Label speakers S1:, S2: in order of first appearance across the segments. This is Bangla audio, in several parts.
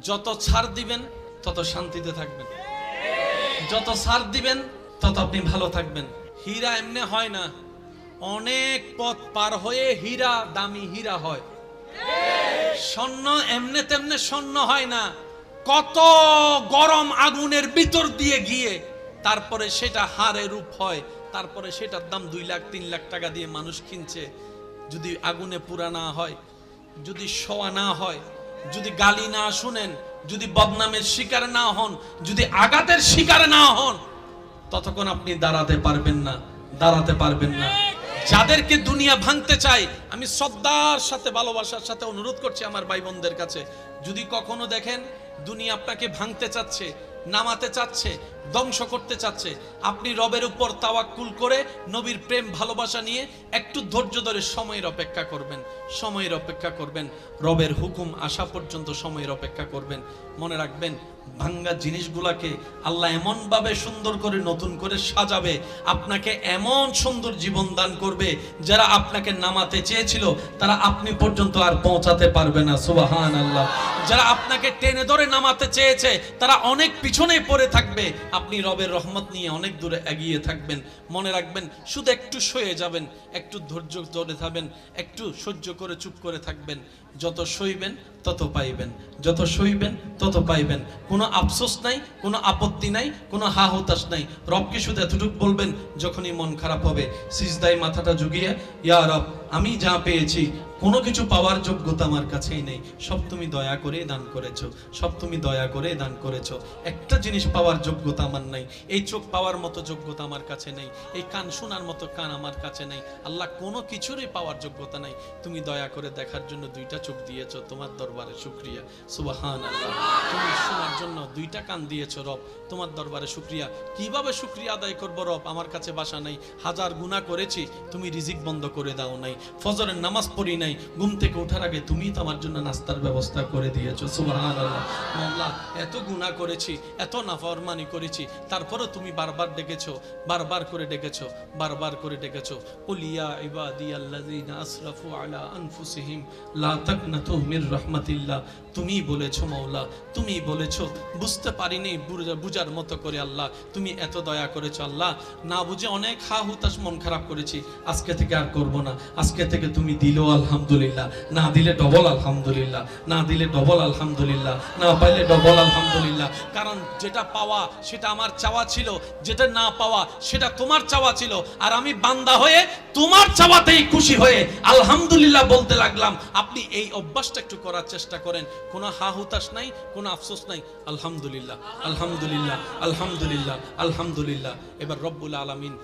S1: যত ছাড় দিবেন তত শান্তিতে থাকবেন, যত ছাড় দিবেন তত আপনি ভালো থাকবেন। হীরা এমনি হয় না, অনেক পথ পার হয়ে হীরা দামি হীরা হয়। স্বর্ণ এমনি তেমনি স্বর্ণ হয় না, কত গরম আগুনের ভিতর দিয়ে গিয়ে তারপরে সেটা হারে রূপ হয়, তারপরে সেটার দাম 2 লাখ 3 লাখ টাকা দিয়ে মানুষ কিনছে। যদি আগুনে পুরা না হয়, যদি শোয়া না হয়, যদি গালি না শুনেন, যদি বদনামের শিকার না হন, যদি আঘাতের শিকার না হন, ততক্ষণ আপনি দাঁড়াতে পারবেন না, দাঁড়াতে পারবেন না। যাদেরকে দুনিয়া ভাঙতে চায়, আমি শ্রদ্ধার সাথে ভালোবাসার সাথে অনুরোধ করছি আমার ভাই বোনদের কাছে, যদি কখনো দেখেন দুনিয়া আপনাকে ভাঙতে চাচ্ছে, নামাতে চাচ্ছে, ধ্বংস করতে চাচ্ছে, আপনি রবের উপর তাওয়াক্কুল করে নবীর প্রেম ভালোবাসা নিয়ে একটু ধৈর্য ধরে সময়ের অপেক্ষা করবেন, সময়ের অপেক্ষা করবেন, রবের হুকুম আসা পর্যন্ত সময়ের অপেক্ষা করবেন। মনে রাখবেন, ভাঙ্গা জিনিসগুলাকে আল্লাহ এমন ভাবে সুন্দর করে নতুন করে সাজাবে, আপনাকে এমন সুন্দর জীবন দান করবে, যারা আপনাকে নামাতে চেয়েছিল তারা আপনি পর্যন্ত আর পৌঁছাতে পারবে না। সুবহানাল্লাহ। যারা আপনাকে টেনে ধরে নামাতে চেয়েছে তারা অনেক পিছনে পড়ে থাকবে, আপনি রবের রহমত নিয়ে অনেক দূরে এগিয়ে থাকবেন। মনে রাখবেন, শুধু একটু সয়ে যাবেন, একটু ধৈর্য ধরে থাকবেন, একটু সহ্য করে চুপ করে থাকবেন। যত সইবেন তত পাইবেন, যত সইবেন তত পাইবেন। কোনো আফসোস নাই, কোনো আপত্তি নাই, কোনো হা হতাশ নাই। রবকে শুধু এতটুকু বলবেন, যখনই মন খারাপ হবে সিজদায় মাথাটা ঝুঁকিয়ে, ইয়া রব, আমি যা পেয়েছি কোনো কিছু পাওয়ার যোগ্যতা আমার কাছেই নেই, সব তুমি দয়া করে দান করেছো, সব তুমি দয়া করে দান করেছো। একটা জিনিস পাওয়ার যোগ্যতা আমার নাই, এই চোখ পাওয়ার মতো যোগ্যতা আমার কাছে নেই, এই কান শোনার মতো কান আমার কাছে নেই। আল্লাহ, কোনো কিছুরই পাওয়ার যোগ্যতা নাই, তুমি দয়া করে দেখার জন্য 2টা চোখ দিয়েছো, তোমার দরবারে শুকরিয়া। সুবহানাল্লাহ। তুমি শোনার জন্য 2টা কান দিয়েছো রব, তোমার দরবারে শুকরিয়া। কিভাবে শুকরিয়া আদায় করবো রব? আমার কাছে ভাষা নাই। হাজার গুনাহ করেছি, তুমি রিজিক বন্ধ করে দাও নাই। ফজরের নামাজ পড়ি নাই, ঘুম থেকে ওঠার আগে তুমি তো আমার জন্য নাস্তার ব্যবস্থা করে দিয়েছো। সুবহানাল্লাহ। মাওলা, এত গুনাহ করেছি, এত নাফরমানি করেছি, তারপরে তুমি বারবার ডেকেছো, বারবার করে ডেকেছো, বারবার করে ডেকেছো। কুল ইয়া ইবাদিয়াল্লাযিনা আসরাফু আলা আনফুসিহিম লা তাকনাতু মির রাহমাতিল্লাহ। তুমি বলেছো মাওলা, তুমি বলেছো, বুঝতে পারিনি বুঝার মতো করে আল্লাহ তুমি এত দয়া করেছো। আল্লাহ, না বুঝে অনেক হা হুতাশ মন খারাপ করেছি, আজকে থেকে আর করব না। আজকে থেকে তুমি দিলো আলহামদুলিল্লাহ, না দিলে ডবল আলহামদুলিল্লাহ, না দিলে ডবল আলহামদুলিল্লাহ, না পাইলে ডবল আলহামদুলিল্লাহ। কারণ যেটা পাওয়া সেটা আমার চাওয়া ছিল, যেটা না পাওয়া সেটা তোমার চাওয়া ছিল, আর আমি বান্দা হয়ে তোমার চাওয়াতেই খুশি হয়ে আলহামদুলিল্লাহ বলতে লাগলাম। আপনি এই অভ্যাসটা একটু করার চেষ্টা করেন, কোনো হা হুতাশ নাই, কোনো আফসোস নাই। আলহামদুলিল্লাহ, আলহামদুলিল্লাহ, আলহামদুলিল্লাহ, আলহামদুলিল্লাহ। এবার রব্বুল আলামিন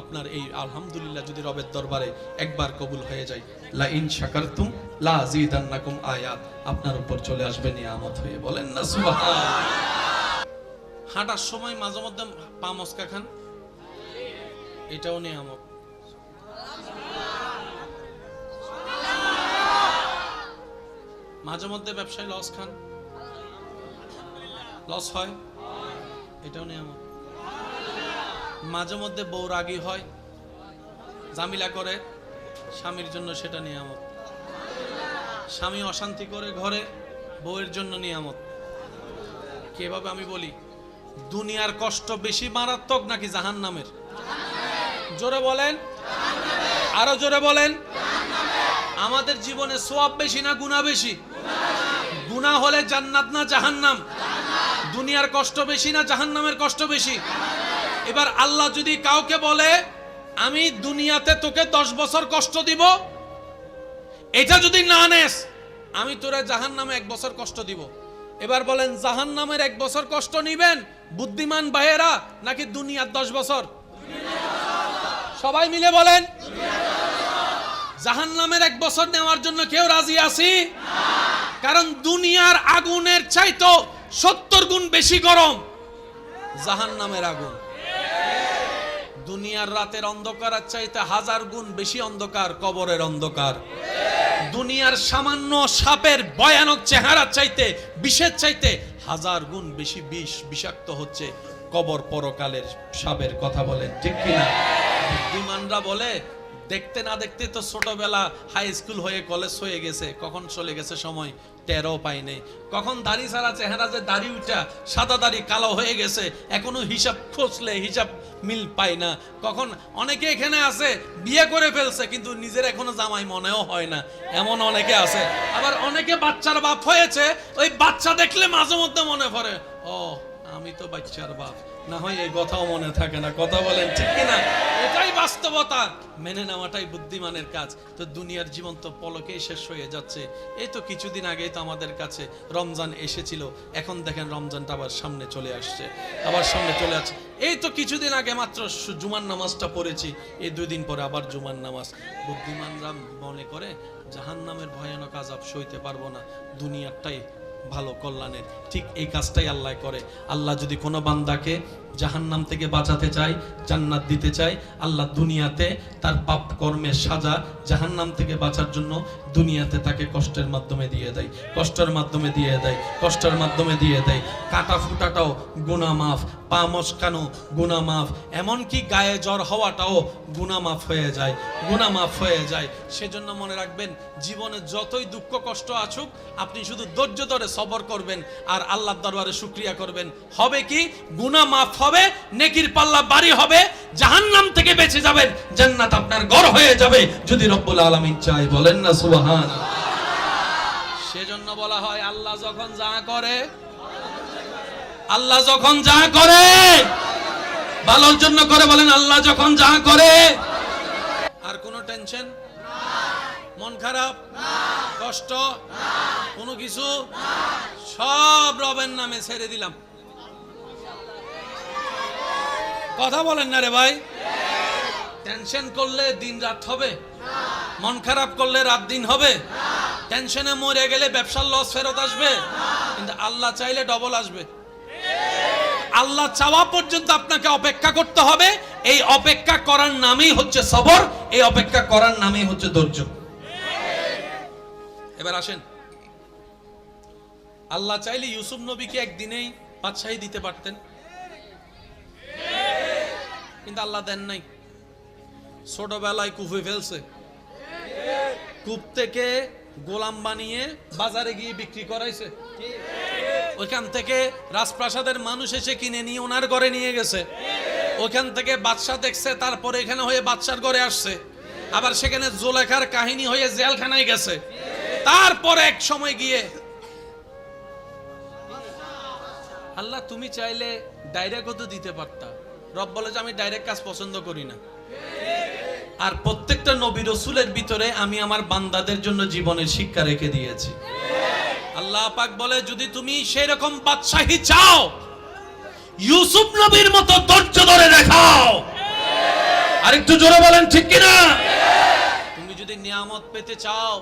S1: আপনার এই আলহামদুলিল্লাহ যদি রবের দরবারে একবার কবুল হয়ে যায়, লা ইন শাকারতুম লা আযীদান্নাকুম আয়াত আপনার উপর চলে আসবে নিয়ামত হয়ে। বলেন না সুবহানাল্লাহ। হাঁটার সময় মাঝে মধ্যে পা মস্কা খান, এটাও নিয়ামত। মাঝে মধ্যে ব্যবসায় লস খান, লস হয়, এটাও নিয়ামত। মাঝে মধ্যে বউ রাগী হয়, জামিলা করে স্বামীর জন্য, সেটা নিয়ামত। স্বামী অশান্তি করে ঘরে, বউয়ের জন্য নিয়ামত। কিভাবে আমি বলি, দুনিয়ার কষ্ট বেশি মারাত্মক নাকি জাহান্নামের? জোরে বলেন, আরো জোরে বলেন। আমাদের জীবনে সওয়াব বেশি না গুনাহ বেশি? গুনাহ হলে জান্নাত না জাহান্নাম? দুনিয়ার কষ্ট বেশি না জাহান্নামের কষ্ট বেশি? এবার আল্লাহ যদি কাউকে বলে, আমি দুনিয়াতে তোকে 10 বছর কষ্ট দিব, এটা যদি না নেস আমি তোরে জাহান্নামে 1 বছর কষ্ট দিব। এবার বলেন, জাহান্নামের 1 বছর কষ্ট নিবেন বুদ্ধিমান ভাইয়েরা নাকি দুনিয়ার 10 বছর? সবাই মিলে বলেন। জাহান্নামের 1 বছর নেওয়ার জন্য কেউ রাজি আছি? কারণ দুনিয়ার আগুনের চাইতো 70 গুণ বেশি গরম জাহান্নামের আগুন। দুনিয়ার রাতের অন্ধকারের চাইতে 1000 গুণ বেশি অন্ধকার কবরের অন্ধকার। দুনিয়ার সামান্য সাপের ভয়ানক চেহারার চাইতে, বিষের চাইতে 1000 গুণ বেশি বিষাক্ত হচ্ছে কবর পরকালের সাপের। কথা বলেন ঠিক কিনা? বুদ্ধিমানরা বলে, দেখতে না দেখতে তো ছোটবেলা হাই স্কুল হয়ে কলেজ হয়ে গেছে, কখন চলে গেছে সময়। টেরও পাই নাই। কখন দাড়ি ছাড়া চেহারা যে দাড়ি উঠা সাদা দাড়ি কালো হয়ে গেছে, এখনো হিসাব খুঁজলে হিসাব মিল পাই না। কখন অনেকে এখানে আছে বিয়ে করে ফেলছে কিন্তু নিজের এখনো জামাই মনেও হয় না, এমন অনেকে আছে। আবার অনেকে বাচ্চার বাপ হয়েছে, ওই বাচ্চা দেখলে মাঝে মধ্যে মনে পড়ে, ও আমি তো বাচ্চার বাপ, না হয় এই কথাও মনে থাকে না। কথা বলেন ঠিক কিনা? এটাই বাস্তবতা, মেনে নেওয়াটাই বুদ্ধিমানের কাজ। তো দুনিয়ার জীবন তো পলকেই শেষ হয়ে যাচ্ছে। এই তো কিছুদিন আগেই তো আমাদের কাছে রমজান এসেছিল, এখন দেখেন রমজানটা আবার সামনে চলে আসছে, আবার সামনে চলে আসছে। এই তো কিছুদিন আগে মাত্র জুমার নামাজটা পড়েছি, এই 2 দিন পরে আবার জুমার নামাজ। বুদ্ধিমানরা মনে করে জাহান্নামের ভয়ানক আযাব সইতে পারবো না, দুনিয়াটাই ভালো কল্যাণের। ঠিক এই কাজটাই আল্লাহ করে। আল্লাহ যদি কোনো বান্দাকে জাহান্নাম থেকে বাঁচাতে চায়, জান্নাত দিতে চায়, আল্লাহ দুনিয়াতে তার পাপ কর্মের সাজা জাহান্নাম থেকে বাঁচার জন্য দুনিয়াতে তাকে কষ্টের মাধ্যমে দিয়ে দেয়, কষ্টের মাধ্যমে দিয়ে দেয়, কষ্টের মাধ্যমে দিয়ে দেয়। কাটা ফুটাটাও গুনাহ মাফ, পা মচকানো গুনাহ মাফ, এমনকি গায়ে জ্বর হওয়াটাও গুনাহ মাফ হয়ে যায়, গুনাহ মাফ হয়ে যায়। সেজন্য মনে রাখবেন, জীবনে যতই দুঃখ কষ্ট আসুক, আপনি শুধু ধৈর্য ধরে সবর করবেন আর আল্লাহর দরবারে শুকরিয়া করবেন। হবে কি? গুনাহ মাফ হবে, নেকির পাল্লা বাড়ি হবে, জাহান্নাম থেকে বেঁচে যাবেন, জান্নাত আপনার ঘর হয়ে যাবে যদি রব্বুল আলামিন চায়। বলেন না সুবহানাল্লাহ। সেজন্য বলা হয় আল্লাহ যখন যা করে, আল্লাহ যখন যা করে ভালোর জন্য করে। বলেন আল্লাহ যখন যা করে। আর কোনো টেনশন, মন খারাপ, কষ্ট, কোনো কিছু, সব রবের নামে ছেড়ে দিলাম। কথা বলেন না রে ভাই? টেনশন করলে দিন রাত হবে, মন খারাপ করলে রাত দিন হবে, টেনশনে মরে গেলে ব্যবসার লস ফেরত আসবে, কিন্তু আল্লাহ চাইলে ডবল আসবে। আল্লাহ চাওয়া পর্যন্ত আপনাকে অপেক্ষা করতে হবে। এই অপেক্ষা করার নামই হচ্ছে সবর, এই অপেক্ষা করার নামই হচ্ছে ধৈর্য। এবার আসেন, আল্লাহ চাইলে ইউসুফ নবীকে একদিনেই বাদশাহী দিতে পারতেন, কিন্তু আল্লাহ দেন নাই। ছোটবেলায় কূপে ফেলছে, কূপ থেকে গোলাম বানিয়ে বাজারে গিয়ে বিক্রি করাইছে, ওইখান থেকে রাজপ্রাসাদের মানুষ এসে কিনে নিয়ে ওনার ঘরে নিয়ে গেছে, ওইখান থেকে বাদশা দেখছে, তারপরে এখানে হয়ে বাদশার ঘরে আসছে, আবার সেখানে জুলেখার কাহিনী হয়ে জেলখানায় গেছে, তারপরে এক সময় গিয়ে আল্লাহ তুমি চাইলে ডাইরেক্ট তো দিতে পারতা। রব বলে যে আমি ডাইরেক্ট কাজ পছন্দ করি না, আর প্রত্যেকটা নবী রাসূলের ভিতরে আমি আমার বান্দাদের জন্য জীবনের শিক্ষা রেখে দিয়েছি। আল্লাহ পাক বলে যদি তুমি সেই রকম বাদশাহী চাও, ইউসুফ নবীর মতো ধৈর্য ধরে দেখাও। আরেকটু জোরে বলেন ঠিক কিনা? তুমি যদি নিয়ামত পেতে চাও,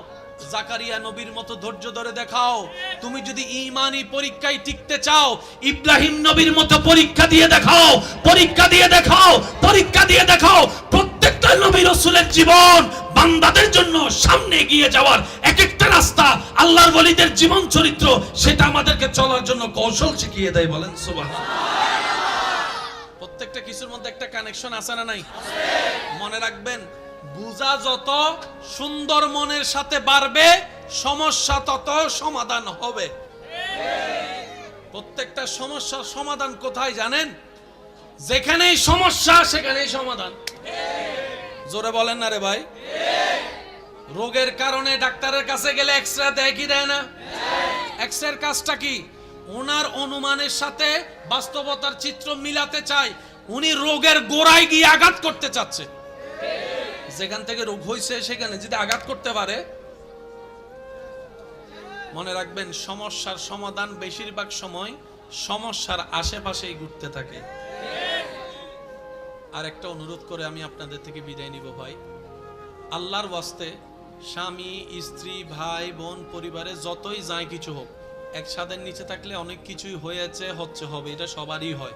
S1: জাকারিয়া নবীর মতো ধৈর্য ধরে দেখাও। তুমি যদি ঈমানি পরীক্ষায় টিকতে চাও, ইব্রাহিম নবীর মতো পরীক্ষা দিয়ে দেখাও, পরীক্ষা দিয়ে দেখাও, পরীক্ষা দিয়ে দেখাও। প্রত্যেকটা নবী রাসূলের জীবন বান্দাদের জন্য সামনে এগিয়ে যাওয়ার এক একটা রাস্তা, আল্লাহর ওলিদের জীবন চরিত্র, সেটা আমাদেরকে চলার জন্য কৌশল শিখিয়ে দেয়। বলেন সুবহানাল্লাহ। প্রত্যেকটা কিছুর মধ্যে একটা কানেকশন আছে না নাই? মনে রাখবেন, বুঝা যত সুন্দর মনের সাথে বাড়বে, সমস্যা তত সমাধান হবে। প্রত্যেকটা সমস্যার সমাধান কোথায় জানেন? যেখানেই সমস্যা সেখানেই সমাধান। জোরে বলেন না রে ভাই? রোগের কারণে ডাক্তারের কাছে গেলে এক্সরে দেয় কি দেয় না? এক্সরের কাজটা কি? ওনার অনুমানের সাথে বাস্তবতার চিত্র মিলাতে চায়। উনি রোগের গোড়ায় গিয়ে আঘাত করতে চাচ্ছে। যেখান থেকে রোগ হয়েছে সেখানে যদি আঘাত করতে পারে, মনে রাখবেন সমস্যার সমাধান বেশিরভাগ সময় সমস্যার আশেপাশেই ঘুরতে থাকে। আর একটা অনুরোধ করে আমি আপনাদের থেকে বিদায় নিব ভাই, আল্লাহর ওয়াস্তে স্বামী স্ত্রী ভাই বোন পরিবারে যতই যায় কিছু হোক, এক ছাদের নিচে থাকলে অনেক কিছুই হয়েছে, হচ্ছে, হবে, এটা সবারই হয়।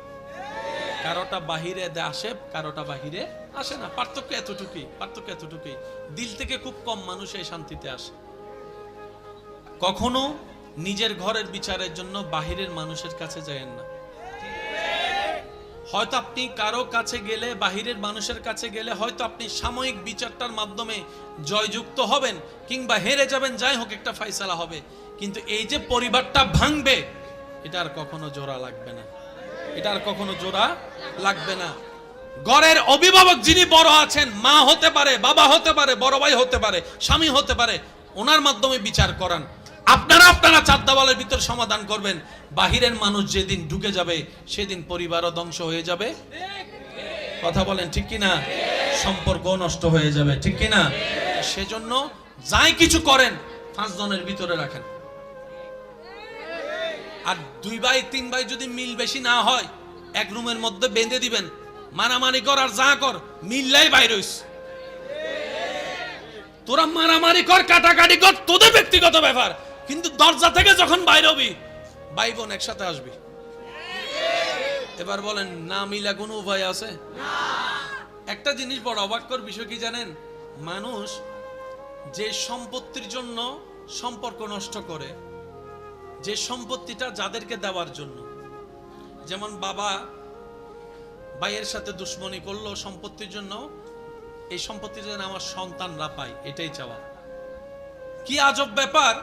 S1: কারোটা বাহিরে আসে, কারোটা বাহিরে আসে না। পার্থক্য এতটুকুই, পার্থক্য এতটুকুই। দিল থেকে খুব কম মানুষ এই শান্তিতে আসে। কখনো নিজের ঘরের বিচারের জন্য বাহিরের মানুষের কাছে যায়েন না। হয়তো আপনি কারো কাছে গেলে, বাহিরের মানুষের কাছে গেলে হয়তো আপনি সাময়িক বিচারটার মাধ্যমে জয়যুক্ত হবেন কিংবা হেরে যাবেন, যাই হোক একটা ফয়সালা হবে, কিন্তু এই যে পরিবারটা ভাঙবে, এটা আর কখনো জোড়া লাগবে না, এটা আর কখনো জোড়া লাগবে না। ঘরের অভিভাবক যিনি বড় আছেন, মা হতে পারে, বাবা হতে পারে, বড় ভাই হতে পারে, স্বামী হতে পারে, ওনার মাধ্যমে বিচার করান। আপনারা চার দেওয়ালের ভিতর সমাধান করবেন। বাহিরের মানুষ যেদিন ঢুকে যাবে, সেদিন পরিবারও ধ্বংস হয়ে যাবে। কথা বলেন ঠিক কিনা? সম্পর্ক নষ্ট হয়ে যাবে, ঠিক কিনা? সেজন্য যাই কিছু করেন 5 জনের ভিতরে রাখেন। আর 2 ভাই 3 ভাই যদি মিল বেশি না হয়, এক রুমের মধ্যে বেঁধে দিবেন, মারামারি কর আর যা কর, মিললাই বাইর হইস। তোরা মারামারি কর, কাটাকাটি কর, তোদের ব্যক্তিগত ব্যাপার, কিন্তু দরজা থেকে যখন বাইর হবি, ভাই বোন একসাথে আসবি। এবার বলেন, না মিলা কোনো উপায় আছে? একটা জিনিস বড় অবাককর বিষয় কি জানেন? মানুষ যে সম্পত্তির জন্য সম্পর্ক নষ্ট করে, যে সম্পত্তিটা যাদেরকে দেওয়ার জন্য, যেমন বাবা ভাইয়ের সাথে দুশ্মনী করলো সম্পত্তির জন্য, এই সম্পত্তি যেন আমার সন্তানরা পায়, এটাই চাওয়া। কি আজব ব্যাপার!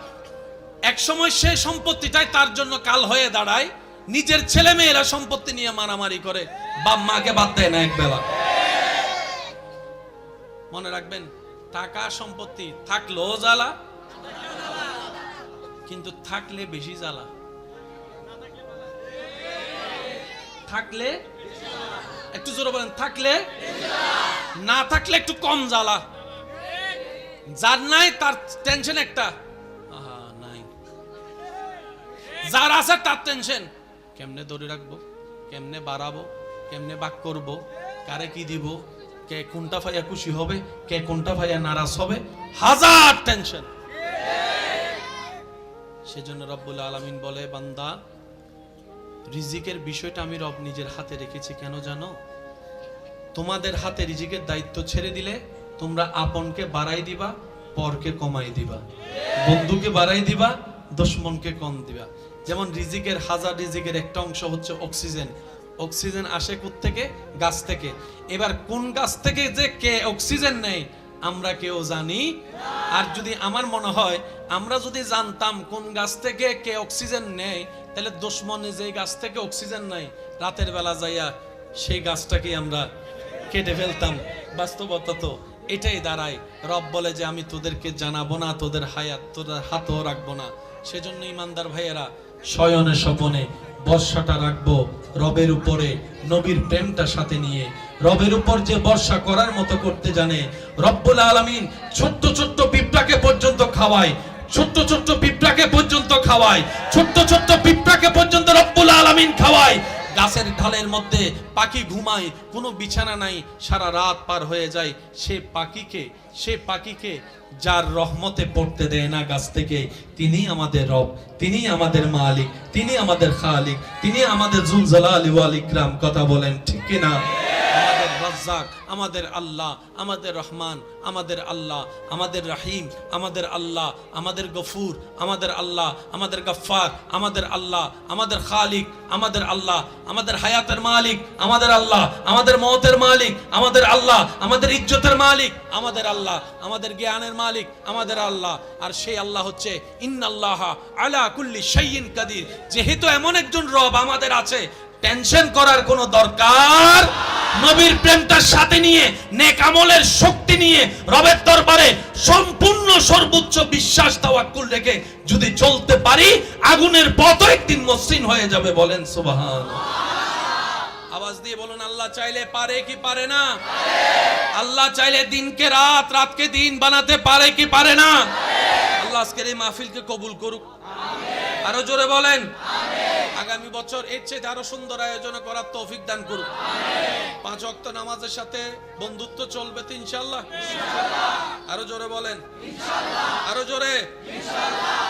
S1: এক সময় সে সম্পত্তিটাই তার জন্য কাল হয়ে দাঁড়ায়। নিজের ছেলে মেয়েরা সম্পত্তি নিয়ে মারামারি করে, বাপ মাকে বাদ দেয় না একবেলা। মনে রাখবেন, টাকা সম্পত্তি থাকলেও জ্বালা, কিন্তু থাকলে বেশি জ্বালা। থাকলে একটু জোরে বলেন, থাকলে, না থাকলে একটু কম জ্বালা। যার নাই তার টেনশন একটা, আহা নাই। যার আছে তার টেনশন, কেমনে ধরে রাখবো, কেমনে বাড়াবো, কেমনে বাক করব, কারে কি দিব, কে কোনটা ভাইয়া খুশি হবে, কে কোনটা ভাইয়া নারাজ হবে, হাজার টেনশন। সেজন্য রব্বুল আলামিন বলে, বান্দা রিজিকের বিষয়টা আমি রব নিজের হাতে রেখেছি। কেন জানো? তোমাদের হাতে রিজিকের দায়িত্ব ছেড়ে দিলে তোমরা আপনকে বাড়াই দিবা, পরকে কমাই দিবা, বন্ধুকে বাড়াই দিবা, দুশমনকে কম দিবা। যেমন রিজিকের হাজার রিজিকের একটা অংশ হচ্ছে অক্সিজেন। অক্সিজেন আসে কোত্থেকে? গাছ থেকে। এবার কোন গাছ থেকে যে কে অক্সিজেন নেয় আমরা কেউ জানি? আর যদি আমার মনে হয় আমরা যদি জানতাম কোন গাছ থেকে কে অক্সিজেন নেয়, তাহলে দুশমনে যে গাছ থেকে অক্সিজেন নাই, রাতের বেলা যাইয়া সেই গাছটাকে আমরা কেটে ফেলতাম। বাস্তবতা তো এটাই দাঁড়ায়। রব বলে যে আমি তোদেরকে জানাবো না, তোদের হায়াত তোদের হাতও রাখবো না। সেজন্য ইমানদার ভাইয়েরা, শয়নে স্বপনে বর্ষাটা রাখবো রবের উপরে, নবীর প্রেমটা সাথে নিয়ে। রবের উপর যে বর্ষা করার মতো করতে জানে, রব্বুল আলামিন ছোট্ট ছোট্ট পিঁপড়াকে পর্যন্ত খাওয়ায়, ছোট্ট ছোট্ট পিঁপড়াকে পর্যন্ত খাওয়ায়, ছোট্ট ছোট্ট পিঁপড়াকে পর্যন্ত রব্বুল আলামিন খাওয়ায়। গাছের ঢালের মধ্যে পাখি ঘুমায়, কোনো বিছানা নাই, সারা রাত পার হয়ে যায়। সে পাখিকে যার রহমতে পড়তে দেয় না গাছ থেকে, তিনি আমাদের রব, তিনি আমাদের মালিক, তিনি আমাদের খালিক, তিনি আমাদের জুল জালালি ওয়াল ইকরাম। কথা বলেন ঠিক কিনা? আমাদের রাজ্জাক, আমাদের আল্লাহ, আমাদের রহমান, আমাদের আল্লাহ, আমাদের রাহিম, আমাদের আল্লাহ, আমাদের গফুর, আমাদের আল্লাহ, আমাদের গফফার, আমাদের আল্লাহ, আমাদের খালিক, আমাদের আল্লাহ, আমাদের হায়াতের মালিক, আমাদের আল্লাহ, আমাদের মওতের মালিক, আমাদের আল্লাহ, আমাদের ইজ্জতের মালিক, আমাদের আল্লাহ, আমাদের জ্ঞানের মালিক, আমাদের আল্লাহ। আর সেই আল্লাহ হচ্ছে ইন্নাল্লাহা আলা কুল্লি শাইইন কাদির। যেহেতু এমন একজন রব আমাদের আছে, টেনশন করার কোনো দরকার। নবীর প্রেমটার সাথে নিয়ে, নেক আমলের শক্তি নিয়ে, রবের দরবারে সম্পূর্ণ সর্বোচ্চ বিশ্বাস তাওয়াক্কুল রেখে যদি চলতে পারি, আগুনের পথও একদিন মসৃণ হয়ে যাবে। বলেন সুবহানাল্লাহ। আওয়াজ দিয়ে বলুন, আল্লাহ চাইলে পারে কি পারে না? আল্লাহ চাইলে দিনকে রাত, রাতকে দিন বানাতে পারে কি পারে না? আল্লাহ আজকের এই মাহফিলকে কবুল করুক। আরো জোরে বলেন আগামী বছর এর চেয়ে আরো সুন্দর আয়োজন করার তৌফিক দান করুক। 5 ওয়াক্ত নামাজের সাথে বন্ধুত্ব চলবে তো ইনশাআল্লাহ। আরো জোরে বলেন ইনশাআল্লাহ। আরো জোরে ইনশাআল্লাহ।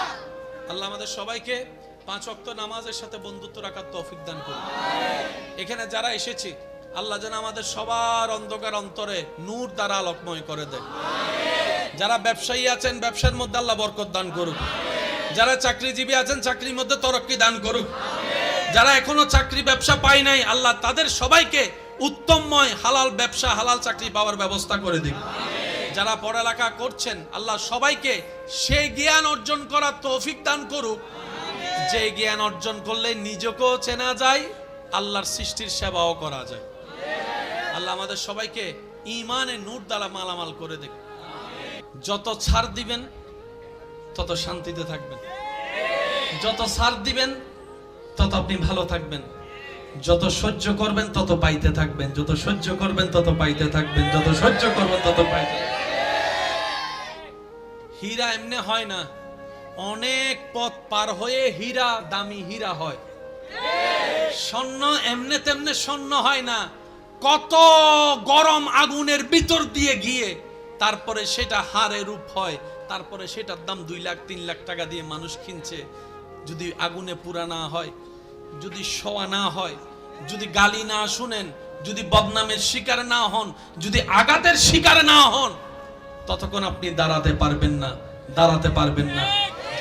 S1: আল্লাহ আমাদের সবাইকে 5 ওয়াক্ত নামাজের সাথে বন্ধুত্ব রাখার তৌফিক দান করুক। এখানে যারা এসেছি, আল্লাহ যেন আমাদের সবার অন্ধকার অন্তরে নূর দ্বারা আলোকময় করে দেয়। যারা ব্যবসায়ী আছেন, ব্যবসার মধ্যে আল্লাহ বরকত দান করুক। যারা চাকরিজীবী আছেন, চাকরির মধ্যে তরক্কি দান করুক। যারা এখনো চাকরি ব্যবসা পায় নাই, আল্লাহ তাদের সবাইকে উত্তমময় হালাল ব্যবসা, হালাল চাকরি পাওয়ার ব্যবস্থা করে দিক। যারা পড়ালেখা করছেন আল্লাহ সবাইকে সেই জ্ঞান অর্জন করার তৌফিক দান করুক, যে জ্ঞান অর্জন করলে নিজেকেও চেনা যায়, আল্লাহর সৃষ্টির সেবাও করা যায়। আল্লাহ আমাদের সবাইকে ঈমানে নূর দ্বারা মালামাল করে দেখ। যত ছাড় দিবেন তত শান্তিতে থাকবেন, যত ছাড় দিবেন তত আপনি ভালো থাকবেন, যত সহ্য করবেন তত পাইতে থাকবেন, যত সহ্য করবেন তত পাইতে থাকবেন, যত সহ্য করবেন তত পাইতে। হীরা এমনি হয় না, অনেক পথ পার হয়ে হীরা দামি হীরা হয়। স্বর্ণ এমনে তেমনে স্বর্ণ হয় না, কত গরম আগুনের ভিতর দিয়ে গিয়ে তারপরে সেটা হারে রূপ হয়, তারপরে সেটার দাম 2 লাখ 3 লাখ টাকা দিয়ে মানুষ কিনছে। যদি আগুনে পুরা না হয়, যদি শোয়া না হয়, যদি গালি না শুনেন, যদি বদনামের শিকার না হন, যদি আঘাতের শিকার না হন, ততক্ষণ আপনি দাঁড়াতে পারবেন না, দাঁড়াতে পারবেন না।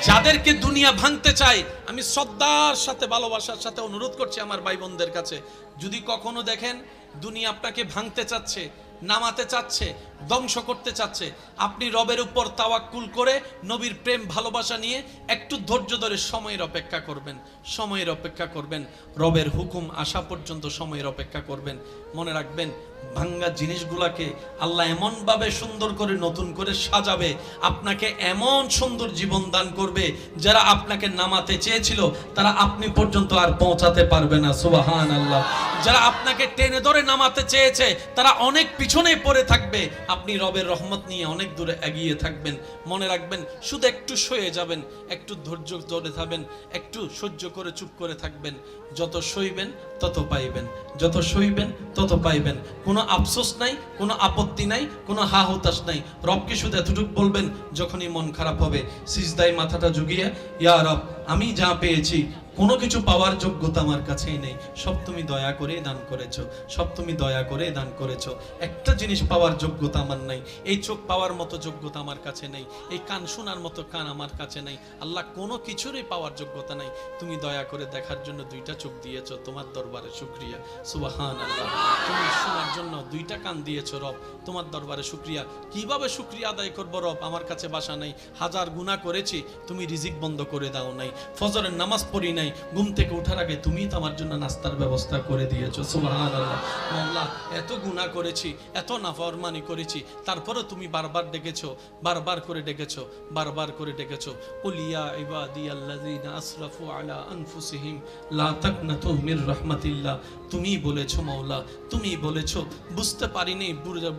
S1: যাদেরকে দুনিয়া ভাঙতে চায় আমি শ্রদ্ধার সাথে ভালোবাসার সাথে অনুরোধ করছি আমার ভাই বোনদের কাছে, যদি কখনো দেখেন দুনিয়া আপনাকে ভাঙতে চাচ্ছে, নামাতে চাচ্ছে, ধ্বংস করতে চাচ্ছে, আপনি রবের উপর তাওয়াক্কুল করে নবীর প্রেম ভালোবাসা নিয়ে একটু ধৈর্য ধরে সময়ের অপেক্ষা করবেন, সময়ের অপেক্ষা করবেন, রবের হুকুম আসা পর্যন্ত সময়ের অপেক্ষা করবেন। মনে রাখবেন ভাঙ্গা জিনিসগুলাকে আল্লাহ এমন ভাবে সুন্দর করে নতুন করে সাজাবে, আপনাকে এমন সুন্দর জীবন দান করবে, যারা আপনাকে নামাতে চেয়েছিল তারা আপনি পর্যন্ত আর পৌঁছাতে পারবে না। সুবহানাল্লাহ। যারা আপনাকে টেনে ধরে নামাতে চেয়েছে তারা অনেক পিছনে পড়ে থাকবে, আপনি রবের রহমত নিয়ে অনেক দূরে এগিয়ে থাকবেন। মনে রাখবেন শুধু একটু সয়ে যাবেন, একটু ধৈর্য ধরে থাকবেন, একটু সহ্য করে চুপ করে থাকবেন। যত সইবেন তত পাইবেন, যত সইবেন তত পাইবেন। কোনো আফসোস নাই, কোনো আপত্তি নাই, কোনো হা হতাশ নাই। রবকে শুধু এতটুকু বলবেন যখনই মন খারাপ হবে, সিজদায় মাথাটা ঝুঁকিয়ে, ইয়া রব আমি যা পেয়েছি কোনো কিছু পাওয়ার যোগ্যতা আমার কাছেই নেই, সব তুমি দয়া করে দান করেছো, সব তুমি দয়া করে দান করেছো। একটা জিনিস পাওয়ার যোগ্যতা আমার নাই, এই চোখ পাওয়ার মতো যোগ্যতা আমার কাছে নেই, এই কান শোনার মতো কান আমার কাছে নেই। আল্লাহ কোনো কিছুরই পাওয়ার যোগ্যতা নাই, তুমি দয়া করে দেখার জন্য 2টা চোখ দিয়েছো, তোমার দরবারে শুকরিয়া। সুবহানাল্লাহ। তুমি শোনার জন্য 2টা কান দিয়েছো রব, তোমার দরবারে শুকরিয়া। কিভাবে শুকরিয়া আদায় করবো রব, আমার কাছে বাসা নাই, হাজার গুনাহ করেছি, তুমি রিজিক বন্ধ করে দাও নাই, ফজরের নামাজ পড়ি নাই, ঘুম থেকে ওঠার আগে তুমি তো আমার জন্য নাস্তার ব্যবস্থা করে দিয়েছো। সুবহানাল্লাহ। আল্লাহ এত গুনাহ করেছি, এত নাফরমানি করেছি, তারপরে তুমি বারবার ডেকেছো, বারবার করে ডেকেছো, বারবার করে ডেকেছো। কুল ইয়া ইবাদিয়াল্লাযিনা আসরাফু আলা আনফুসিহিম লা তাকনাতু মির রাহমাতিল্লাহ। তুমি বলেছো মাওলা, তুমি বলেছো, বুঝতে পারিনি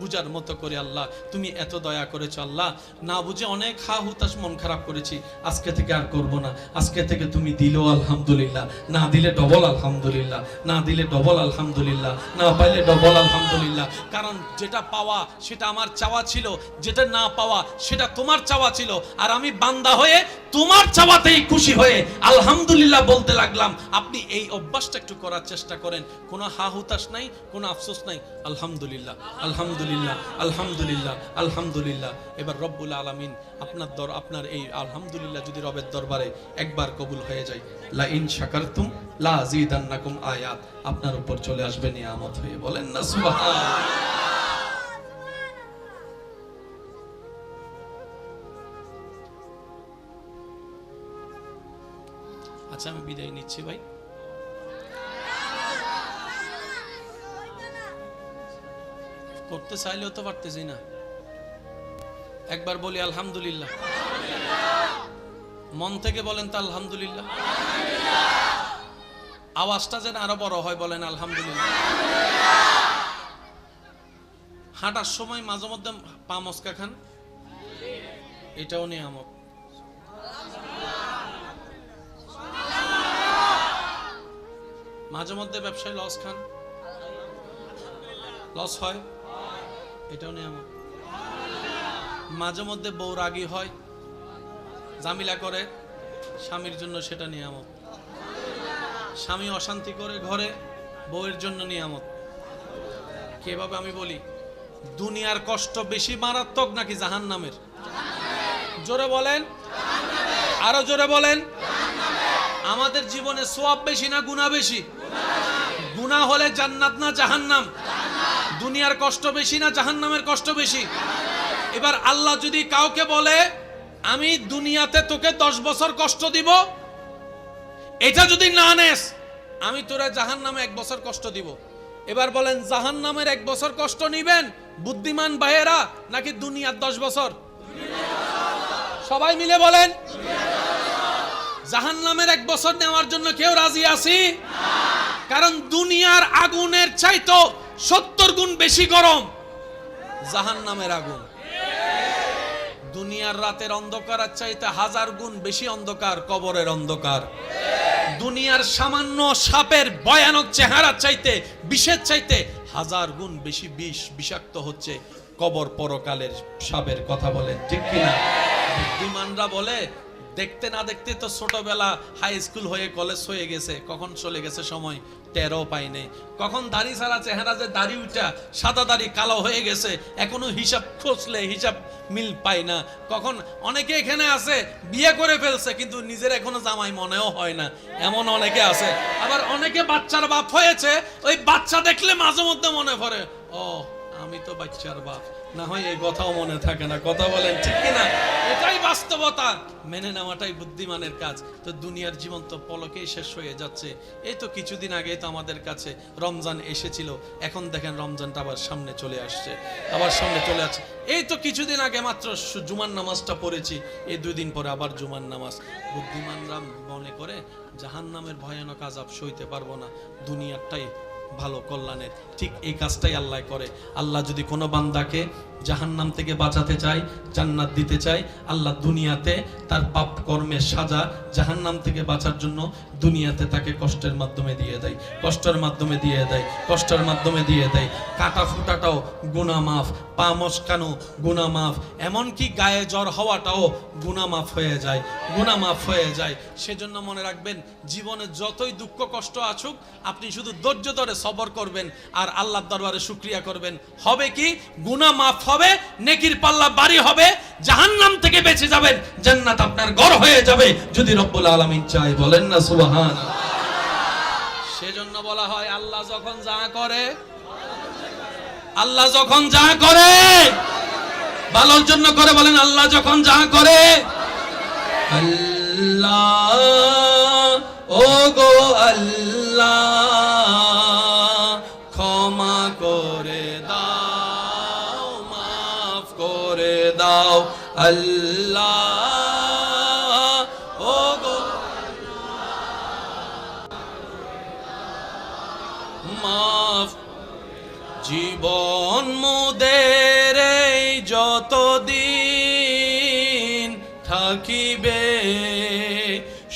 S1: বুঝার মতো করে আল্লাহ তুমি এত দয়া করেছো। আল্লাহ না বুঝে অনেক হা হুতাশ মন খারাপ করেছি, আজকে থেকে আর করব না। আজকে থেকে তুমি দিলো আলহামদুলিল্লাহ, না দিলে ডবল আলহামদুলিল্লাহ, না দিলে ডবল আলহামদুলিল্লাহ, না পাইলে ডবল আলহামদুলিল্লাহ। কারণ যেটা পাওয়া সেটা আমার চাওয়া ছিল, যেটা না পাওয়া সেটা তোমার চাওয়া ছিল, আর আমি বান্দা হয়ে তোমার চাওয়াতেই খুশি হয়ে আলহামদুলিল্লাহ বলতে লাগলাম। আপনি এই অভ্যাসটা একটু করার চেষ্টা করেন, কোনো হা হুতাশ নাই, কোনো আফসোস নাই। আলহামদুলিল্লাহ, আলহামদুলিল্লাহ, আলহামদুলিল্লাহ, আলহামদুলিল্লাহ। এবার রব্বুল আলামিন আপনার এই আলহামদুলিল্লাহ যদি রবের দরবারে একবার কবুল হয়ে যায়, লা ইন শাকারতুম লা আযীদান্নাকুম আয়াত আপনার উপর চলে আসবে নিয়ামত হয়ে। বলেন না সুবহানাল্লাহ। আচ্ছা আমি বিদায় নিচ্ছি ভাই। করতে চাইলেও তো পারতেছি না। একবার বলি আলহামদুলিল্লাহ, মন থেকে বলেন তো আলহামদুলিল্লাহ। আওয়াজটা যেন আরো বড় হয়, বলেন আলহামদুলিল্লাহ। হাঁটার সময় মাঝে মধ্যে পা মস্কা খান, এটাও নিয়ামত। মাঝে মধ্যে ব্যবসায় লস খান, লস হয়, এটাও নিয়ামত। মাঝে মধ্যে বউ রাগী হয়, জামিলা করে স্বামীর জন্য, সেটা নিয়ামত। স্বামী অশান্তি করে ঘরে, বউয়ের জন্য নিয়ামত। কিভাবে আমি বলি, দুনিয়ার কষ্ট বেশি মারাত্মক নাকি জাহান্নামের? জোরে বলেন, আরো জোরে বলেন। আমাদের জীবনে সওয়াব বেশি না গুনাহ বেশি? গুনাহ হলে জান্নাত না জাহান্নাম? দুনিয়ার কষ্ট বেশি না জাহান্নামের কষ্ট বেশি? এবার আল্লাহ যদি কাউকে বলে আমি দুনিয়াতে তোকে 10 বছর কষ্ট দিব, এটা যদি না নেস আমি তোরা জাহান্নামে 1 বছর কষ্ট দিব। এবার বলেন জাহান্নামের 1 বছর কষ্ট নিবেন বুদ্ধিমান ভাইয়েরা নাকি দুনিয়ার 10 বছর? সবাই মিলে বলেন জাহান্নামের 1 বছর নেওয়ার জন্য কেউ রাজি আছি? কারণ দুনিয়ার আগুনের চাইতো 70 গুণ বেশি গরম জাহান্নামের আগুন। দুনিয়ার রাতের অন্ধকারের চাইতে 1000 গুণ বেশি অন্ধকার কবরের অন্ধকার। দুনিয়ার সামান্য সাপের ভয়ানক চেহারা চাইতে, বিষের চাইতে 1000 গুণ বেশি বিষ, বিষাক্ত হচ্ছে কবর পরকালের সাপের। কথা বলেন ঠিক কিনা? বুদ্ধিমানরা বলে দেখতে না দেখতে তো ছোটবেলা হাই স্কুল হয়ে কলেজ হয়ে গেছে, কখন চলে গেছে সময় টেরও পাই নাই। কখন দাড়ি ছাড়া চেহারা যে দাড়ি উঠা সাদা দাড়ি কালো হয়ে গেছে, এখনো হিসাব খুঁজলে হিসাব মিল পাই না। কখন অনেকে এখানে আছে বিয়ে করে ফেলছে কিন্তু নিজের এখনো জামাই মনেও হয় না, এমন অনেকে আছে। আবার অনেকে বাচ্চার বাপ হয়েছে, ওই বাচ্চা দেখলে মাঝে মধ্যে মনে পড়ে ও আমি তো বাচ্চার বাপ, না হয় এই কথাও মনে থাকে না। কথা বলেন ঠিক কিনা? এটাই বাস্তবতা, মেনে নেওয়াটাই বুদ্ধিমানের কাজ। তো দুনিয়ার জীবন তো পলকেই শেষ হয়ে যাচ্ছে। এই তো কিছুদিন আগে তো আমাদের কাছে রমজান এসেছিল, এখন দেখেন রমজানটা আবার সামনে চলে আসছে, আবার সামনে চলে আসছে। এই তো কিছুদিন আগে মাত্র জুমার নামাজটা পড়েছি, এই 2 দিন পরে আবার জুমার নামাজ। বুদ্ধিমানরা মনে করে জাহান্নামের ভয়ানক আযাব সইতে পারবো না, দুনিয়ারটাই ভালো কল্যাণের। ঠিক এই কাজটাই আল্লাহ করে। আল্লাহ যদি কোনো বান্দাকে জাহান্নাম থেকে বাঁচাতে চায়, জান্নাত দিতে চায়, আল্লাহ দুনিয়াতে তার পাপ কর্মের সাজা জাহান্নাম থেকে বাঁচার জন্য দুনিয়াতে তাকে কষ্টের মাধ্যমে দিয়ে দেয়, কষ্টের মাধ্যমে দিয়ে দেয়, কষ্টের মাধ্যমে দিয়ে দেয়। কাটা ফুটাটাও গুনাহ মাফ, পা মচকানো গুনাহ মাফ, এমনকি গায়ে জ্বর হওয়াটাও গুনাহ মাফ হয়ে যায়, গুনাহ মাফ হয়ে যায়। সেজন্য মনে রাখবেন জীবনে যতই দুঃখ কষ্ট আসুক আপনি শুধু ধৈর্য ধরে সবর করবেন আর আল্লাহর দরবারে শুকরিয়া করবেন। হবে কি? গুনাহ মাফ হবে, নেকির পাল্লা ভারী হবে, জাহান্নাম থেকে বেঁচে যাবেন, জান্নাত আপনার ঘর হয়ে যাবে যদি রব্বুল আলামিন চায়। বলেন না সুবহানাল্লাহ। সেজন্য বলা হয় আল্লাহ যখন যা করে, আল্লাহ যখন যা করে ভালোর জন্য করে। বলেন আল্লাহ যখন যা করে, আল্লাহ ও গো আল্লাহ ক্ষমা করে দাও, মাফ করে দাও আল্লাহ ও গো মাফ। জীবন মোদের এই যতদিন থাকিবে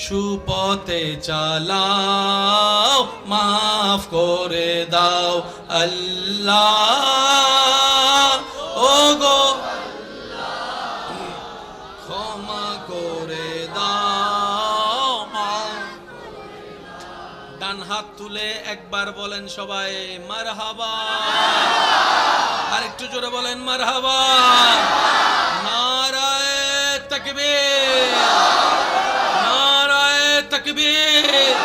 S1: সুপথে চালাও, মাফ করে দাও আল্লাহ ও গো ক্ষমা করে দাও। ডান হাত তুলে একবার বলেন সবাই মারহাবা, আর একটু জোরে বলেন মারহাবা। নারায়ে তাকবীর, নারায়ে তাকবীর,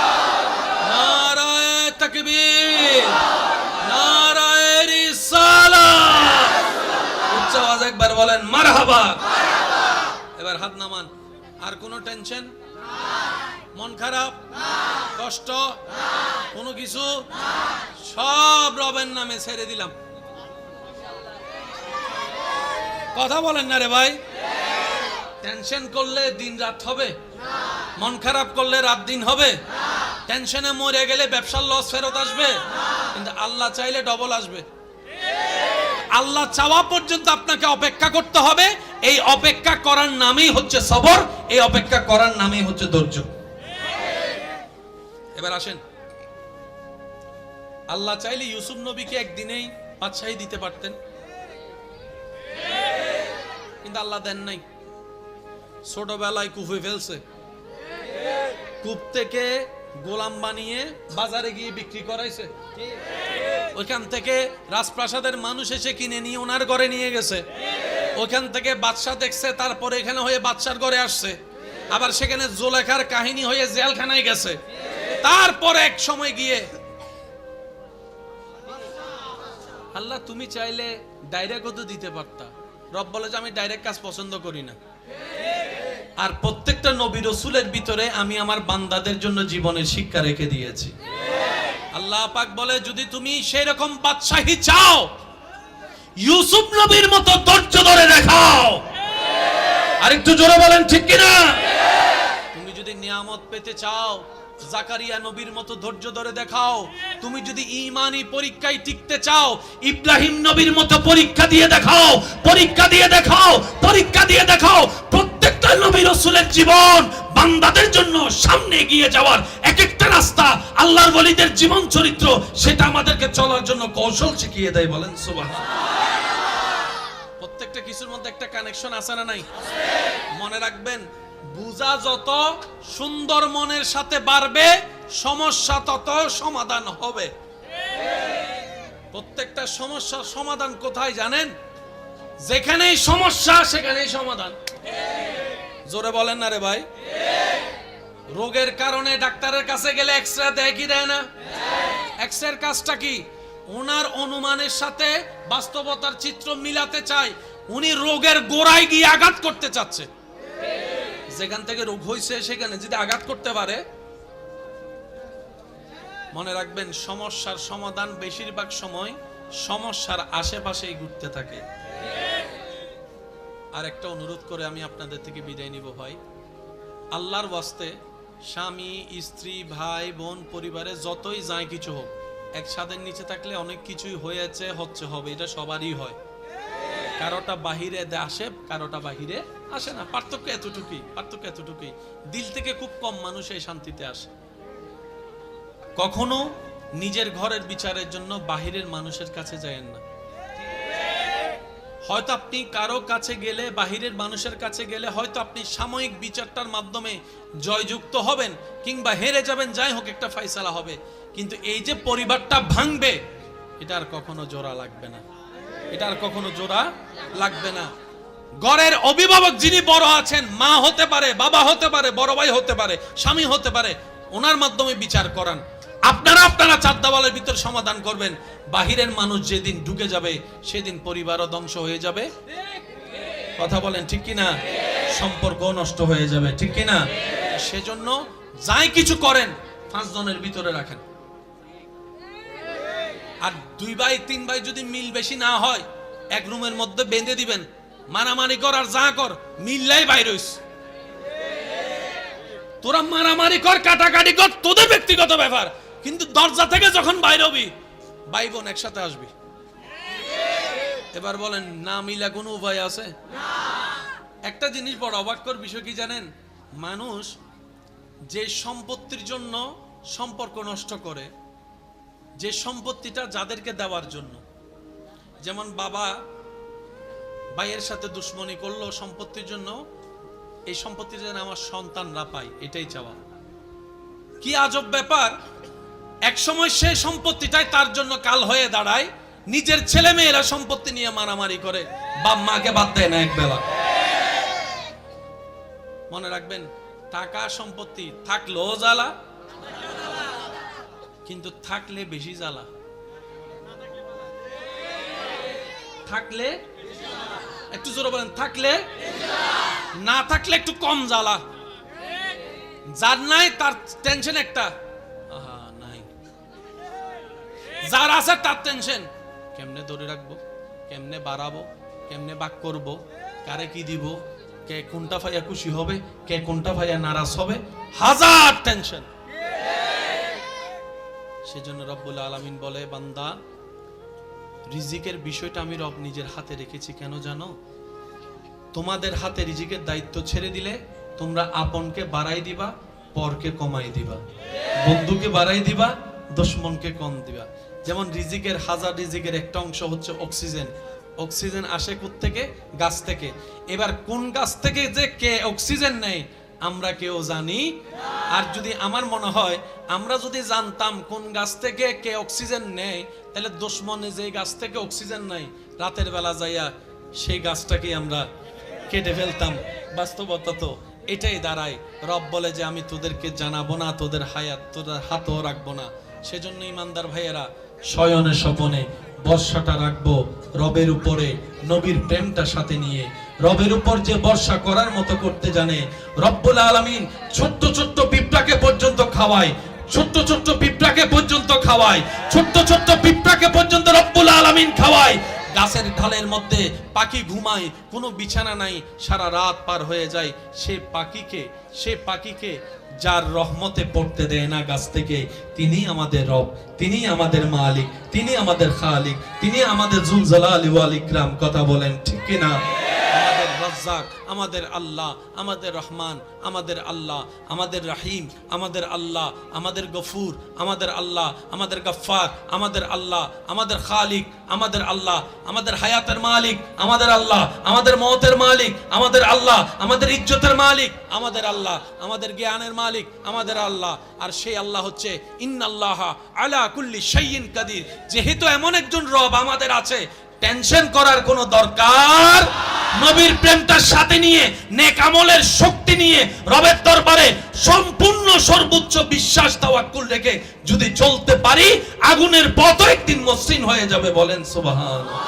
S1: নারায়ে তাকবীর, নারায়ে রিসালাত। উচ্চ আওয়াজে একবার বলেন মারহাবা। এবার হাত নামান। আর কোনো টেনশন, মন খারাপ, কষ্ট, কোনো কিছু সব রবের নামে ছেড়ে দিলাম। কথা বলেন না রে ভাই। টেনশন করলে দিন রাত হবে, মন খারাপ করলে রাত দিন হবে, টেনশনে মরে গেলে ব্যবসার লস ফেরত আসবে, কিন্তু আল্লাহ চাইলে ডবল আসবে। আল্লাহ চাওয়া পর্যন্ত আপনাকে অপেক্ষা করতে হবে। এই অপেক্ষা করার নামই হচ্ছে সবর, এই অপেক্ষা করার নামই হচ্ছে ধৈর্য। এবার আসেন, আল্লাহ চাইলে ইউসুফ নবীকে একদিনেই বাদশাহী দিতে পারতেন, কিন্তু আল্লাহ দেন নাই। ছোটবেলায় কুফে ফেলছে, কূপ থেকে গোলাম বানিয়ে বাজারে গিয়ে বিক্রি করাইছে, ওইখান থেকে রাজপ্রাসাদের মানুষ এসে কিনে নিয়ে ওনার ঘরে নিয়ে গেছে, ওইখান থেকে বাদশা দেখছে, তারপরে এখানে হয়ে বাদশার ঘরে আসছে, আবার সেখানে জোলেখার কাহিনী হয়ে জেলখানায় গেছে, তারপরে এক সময় গিয়ে আল্লাহ তুমি চাইলে ডাইরেক্টও তো দিতে পারতা, রব বলে যে আমি ডাইরেক্ট কাজ পছন্দ করি না। আর প্রত্যেকটা নবী রাসূলের ভিতরে আমি আমার বান্দাদের জন্য জীবনের শিক্ষা রেখে দিয়েছি। আল্লাহ পাক বলে যদি তুমি সেই রকম বাদশাহী চাও, ইউসুফ নবীর মতো ধৈর্য ধরে দেখাও। আরেকটু জোরে বলেন ঠিক কিনা? তুমি যদি নিয়ামত পেতে চাও, জাকারিয়া নবীর মতো ধৈর্য ধরে দেখাও। তুমি যদি ঈমানি পরীক্ষায় টিকতে চাও, ইব্রাহিম নবীর মতো পরীক্ষা দিয়ে দেখাও, পরীক্ষা দিয়ে দেখাও, পরীক্ষা দিয়ে দেখাও। প্রত্যেকটা নবী রাসূলের জীবন বান্দাদের জন্য সামনে এগিয়ে যাওয়ার এক একটা রাস্তা, আল্লাহর ওলিদের জীবন চরিত্র, সেটা আমাদেরকে চলার জন্য কৌশল শিখিয়ে দেয়। বলেন সুবহানাল্লাহ। প্রত্যেকটা কিছুর মধ্যে একটা কানেকশন আছে না নাই? মনে রাখবেন, বুঝা যত সুন্দর মনের সাথে বাড়বে, সমস্যা তত সমাধান হবে। প্রত্যেকটা সমস্যার সমাধান কোথায় জানেন? যেখানেই সমস্যা সেখানেই সমাধান। জোরে বলেন না রে ভাই। রোগের কারণে ডাক্তারের কাছে গেলে এক্সরে দেয় কি দেয় না? এক্সরের কাজটা কি? ওনার অনুমানের সাথে বাস্তবতার চিত্র মিলাতে চায়। উনি রোগের গোড়ায় গিয়ে আঘাত করতে চাচ্ছে। যেখান থেকে রোগ হয়েছে সেখানে যদি আঘাত করতে পারে, মনে রাখবেন সমস্যার সমাধান বেশিরভাগ সময় সমস্যার আশেপাশেই ঘুরতে থাকে। আর একটা অনুরোধ করে আমি আপনাদের থেকে বিদায় নিব ভাই, আল্লাহর ওয়াস্তে স্বামী স্ত্রী ভাই বোন পরিবারে যতই যায় কিছু হোক, এক ছাদের নিচে থাকলে অনেক কিছুই হয়েছে হচ্ছে হবে, এটা সবারই হয়। কারোটা বাহিরে আসে, কারোটা বাহিরে আসে না। পার্থক্য এতটুকুই, পার্থক্য এতটুকুই। দিল থেকে খুব কম মানুষ এই শান্তিতে আসে। কখনো নিজের ঘরের বিচারের জন্য বাহিরের মানুষের কাছে যায়েন না। হয়তো আপনি কারো কাছে গেলে, বাহিরের মানুষের কাছে গেলে হয়তো আপনি সাময়িক বিচারটার মাধ্যমে জয়যুক্ত হবেন কিংবা হেরে যাবেন, যাই হোক একটা ফয়সালা হবে। কিন্তু এই যে পরিবারটা ভাঙবে, এটা আর কখনো জোড়া লাগবে না, এটা আর কখনো জোড়া লাগবে না। ঘরের অভিভাবক যিনি বড় আছেন, মা হতে পারে, বাবা হতে পারে, বড় ভাই হতে পারে, স্বামী হতে পারে, ওনার মাধ্যমে বিচার করান। আপনারা চার দেওয়ালের ভিতর সমাধান করবেন। বাহিরের মানুষ যেদিন ঢুকে যাবে সেদিন পরিবারও ধ্বংস হয়ে যাবে। কথা বলেন ঠিক কিনা? সম্পর্ক নষ্ট হয়ে যাবে, ঠিক কিনা? সেজন্য যাই কিছু করেন 5 জনের ভিতরে রাখেন। আর 2 ভাই 3 ভাই যদি মিল বেশি না হয়, এক রুমের মধ্যে বেঁধে দিবেন। মারামারি কর আর যা কর, মিললাই বাইর হইস। তোরা মারামারি কর, কাটাকাটি কর, তোদের ব্যক্তিগত ব্যাপার, কিন্তু দরজা থেকে যখন বাইর হবি, ভাই বোন একসাথে আসবি। এবার বলেন, না মিলা কোনো উপায় আছে? একটা জিনিস বড় অবাককর বিষয় কি জানেন? মানুষ যে সম্পত্তির জন্য সম্পর্ক নষ্ট করে, যে সম্পত্তিটা যাদেরকে দেওয়ার জন্য, যেমন বাবা ভাইয়ের সাথে দুশ্মনী করলো সম্পত্তির জন্য, এই সম্পত্তি যেন আমার সন্তানরা পায়, এটাই চাওয়া। কি আজব ব্যাপার! এক সময় সে সম্পত্তিটাই তার জন্য কাল হয়ে দাঁড়ায়। নিজের ছেলে মেয়েরা সম্পত্তি নিয়ে মারামারি করে, বাপ মাকে বাদ দেয় না একবেলা। মনে রাখবেন, টাকা সম্পত্তি থাকলেও জ্বালা, কিন্তু থাকলে বেশি জ্বালা। থাকলে একটু জোরে বলেন, থাকলে, না থাকলে একটু কম জ্বালা। যার নাই তার টেনশন একটা, আহা নাই। যার আছে তার টেনশন, কেমনে ধরে রাখবো, কেমনে বাড়াবো, কেমনে বাক করব, কারে কি দিব, কে কোনটা ভাইয়া খুশি হবে, কে কোনটা ভাইয়া নারাজ হবে, হাজার টেনশন। সেজন্য রব্বুল আলামিন বলে, বান্দা রিজিকের বিষয়টা আমি রব নিজের হাতে রেখেছি। কেন জানো? তোমাদের হাতে রিজিকের দায়িত্ব ছেড়ে দিলে তোমরা আপনকে বাড়াই দিবা, পরকে কমাই দিবা, বন্ধুকে বাড়াই দিবা, দুশমনকে কম দিবা। যেমন রিজিকের হাজার রিজিকের একটা অংশ হচ্ছে অক্সিজেন। অক্সিজেন আসে কোত্থেকে? গাছ থেকে। এবার কোন গাছ থেকে যে কে অক্সিজেন নেয় আমরা কেউ জানি। আর যদি আমার মনে হয় আমরা যদি জানতাম কোন গাছ থেকে কে অক্সিজেন নেয়, তাহলে দুশমনে যে গাছ থেকে অক্সিজেন নেয়, রাতের বেলা যাইয়া সেই গাছটাকে আমরা কেটে ফেলতাম। বাস্তবতা তো এটাই দাঁড়ায়। রব বলে যে আমি তোদেরকে জানাবো না, তোদের হায়াত তোদের হাতও রাখবো না। সেজন্য ইমানদার ভাইয়েরা, শয়নে স্বপনে বর্ষাটা রাখবো রবের উপরে, নবীর প্রেমটা সাথে নিয়ে। রবের উপর যে বর্ষা করার মতো করতে জানে, রব্বুল আলামিন ছোট্ট ছোট্ট পিঁপড়াকে পর্যন্ত খাওয়ায়, ছোট্ট ছোট্ট পিঁপড়াকে পর্যন্ত খাওয়ায়, ছোট্ট ছোট্ট পিঁপড়াকে পর্যন্ত রব্বুল আলামিন খাওয়ায়। গাছের ঢালের মধ্যে পাখি ঘুমায়, কোনো বিছানা নাই, সারা রাত পার হয়ে যায়। সে পাখিকে যার রহমতে পড়তে দেয় না গাছ থেকে, তিনি আমাদের রব, তিনি আমাদের মালিক, তিনি আমাদের খালিক, তিনি আমাদের জুল জালালি ওয়াল ইকরাম। কথা বলেন ঠিক কিনা? আমাদের রাজ্জাক, আমাদের আল্লাহ, আমাদের রহমান, আমাদের আল্লাহ, আমাদের রাহিম, আমাদের আল্লাহ, আমাদের গফুর, আমাদের আল্লাহ, আমাদের গফফার, আমাদের আল্লাহ, আমাদের খালিক, আমাদের আল্লাহ, আমাদের হায়াতের মালিক, আমাদের আল্লাহ, আমাদের মওতের মালিক, আমাদের আল্লাহ, আমাদের ইজ্জতের মালিক, আমাদের আল্লাহ, আমাদের জ্ঞানের মালিক, আমাদের আল্লাহ। আর সেই আল্লাহ হচ্ছে ইন্নাল্লাহা আলা কুল্লি শাইইন কাদির। যেহেতু এমন একজন রব আমাদের আছে, টেনশন করার কোনো দরকার। নবীর প্রেমটার সাথে নিয়ে, নেক আমলের শক্তি নিয়ে, রবের দরবারে সম্পূর্ণ সর্বোচ্চ বিশ্বাস তাওয়াক্কুল রেখে যদি চলতে পারি, আগুনের পথও একদিন মসৃণ হয়ে যাবে। বলেন সুবহানাল্লাহ।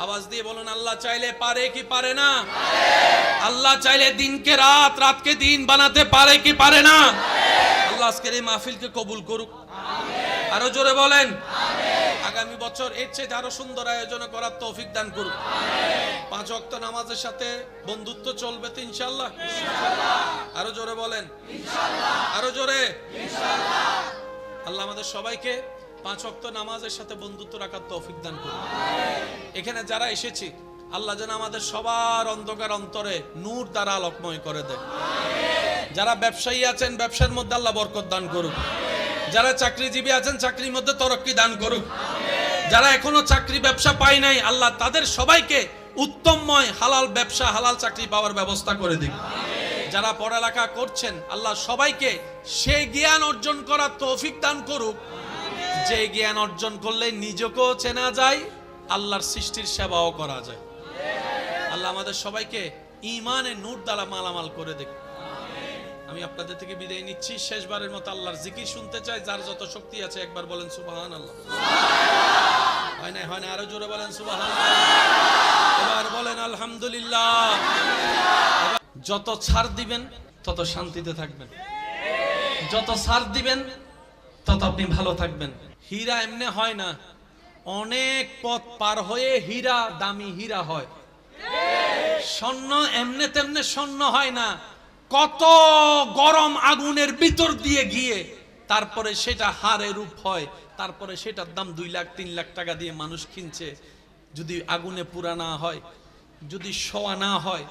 S1: আওয়াজ দিয়ে বলুন, আল্লাহ চাইলে পারে কি পারে না? আল্লাহ চাইলে দিনকে রাত, রাতকে দিন বানাতে পারে কি পারে না? আল্লাহ আজকের এই মাহফিলকে কবুল করুক। আরো জোরে বলেন আগামী বছর এর চেয়ে আরো সুন্দর আয়োজন করার তৌফিক দান করুক। 5 ওয়াক্ত নামাজের সাথে বন্ধুত্ব চলবে তো ইনশাআল্লাহ। আরো জোরে বলেন ইনশাআল্লাহ। আরো জোরে ইনশাআল্লাহ। আল্লাহ আমাদের সবাইকে 5 ওয়াক্ত নামাজের সাথে বন্ধুত্ব রাখার তৌফিক দান করুক। এখানে যারা এসেছি, আল্লাহ যেন আমাদের সবার অন্ধকার অন্তরে নূর দ্বারা আলোকময় করে দেয়। যারা ব্যবসায়ী আছেন, ব্যবসার মধ্যে আল্লাহ বরকত দান করুক। যারা চাকরিজীবী আছেন, চাকরির মধ্যে তরক্কি দান করুক। যারা এখনো চাকরি ব্যবসা পায় নাই, আল্লাহ তাদের সবাইকে উত্তমময় হালাল ব্যবসা, হালাল চাকরি পাওয়ার ব্যবস্থা করে দিক। যারা পড়ালেখা করছেন, আল্লাহ সবাইকে সেই জ্ঞান অর্জন করার তৌফিক দান করুক, যে জ্ঞান অর্জন করলে নিজেকেও চেনা যায়, আল্লাহর সৃষ্টির সেবাও করা যায়। আল্লাহ আমাদের সবাইকে ঈমানের নূর দ্বারা মালামাল করে দিক। আমি আপনাদের থেকে বিদায় নিচ্ছি। শেষবারের মতো আল্লাহর জিকির শুনতে চাই। যার যত শক্তি আছে একবার বলেন সুবহানাল্লাহ। হয় না? আরো জোরে বলেন সুবহানাল্লাহ। এবার বলেন আলহামদুলিল্লাহ। যত ছাড় দিবেন তত শান্তিতে থাকবেন, যত ছাড় দিবেন তত আপনি ভালো থাকবেন। হীরা এমনি হয় না, অনেক পথ পার হয়ে হীরা, দামি হীরা হয়। স্বর্ণ এমনে তেমনে স্বর্ণ হয় না, কত গরম আগুনের ভিতর দিয়ে গিয়ে তারপরে সেটা হারে রূপ হয়, তারপরে সেটার দাম 2 লাখ 3 লাখ টাকা দিয়ে মানুষ কিনছে। যদি আগুনে পুরা না হয়, যদি শোয়া না হয়,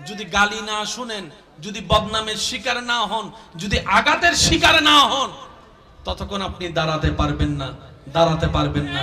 S1: যদি গালি না শুনেন, যদি বদনামের শিকার না হন, যদি আঘাতের শিকার না হন, ততক্ষণ আপনি দাঁড়াতে পারবেন না, দাঁড়াতে পারবেন না।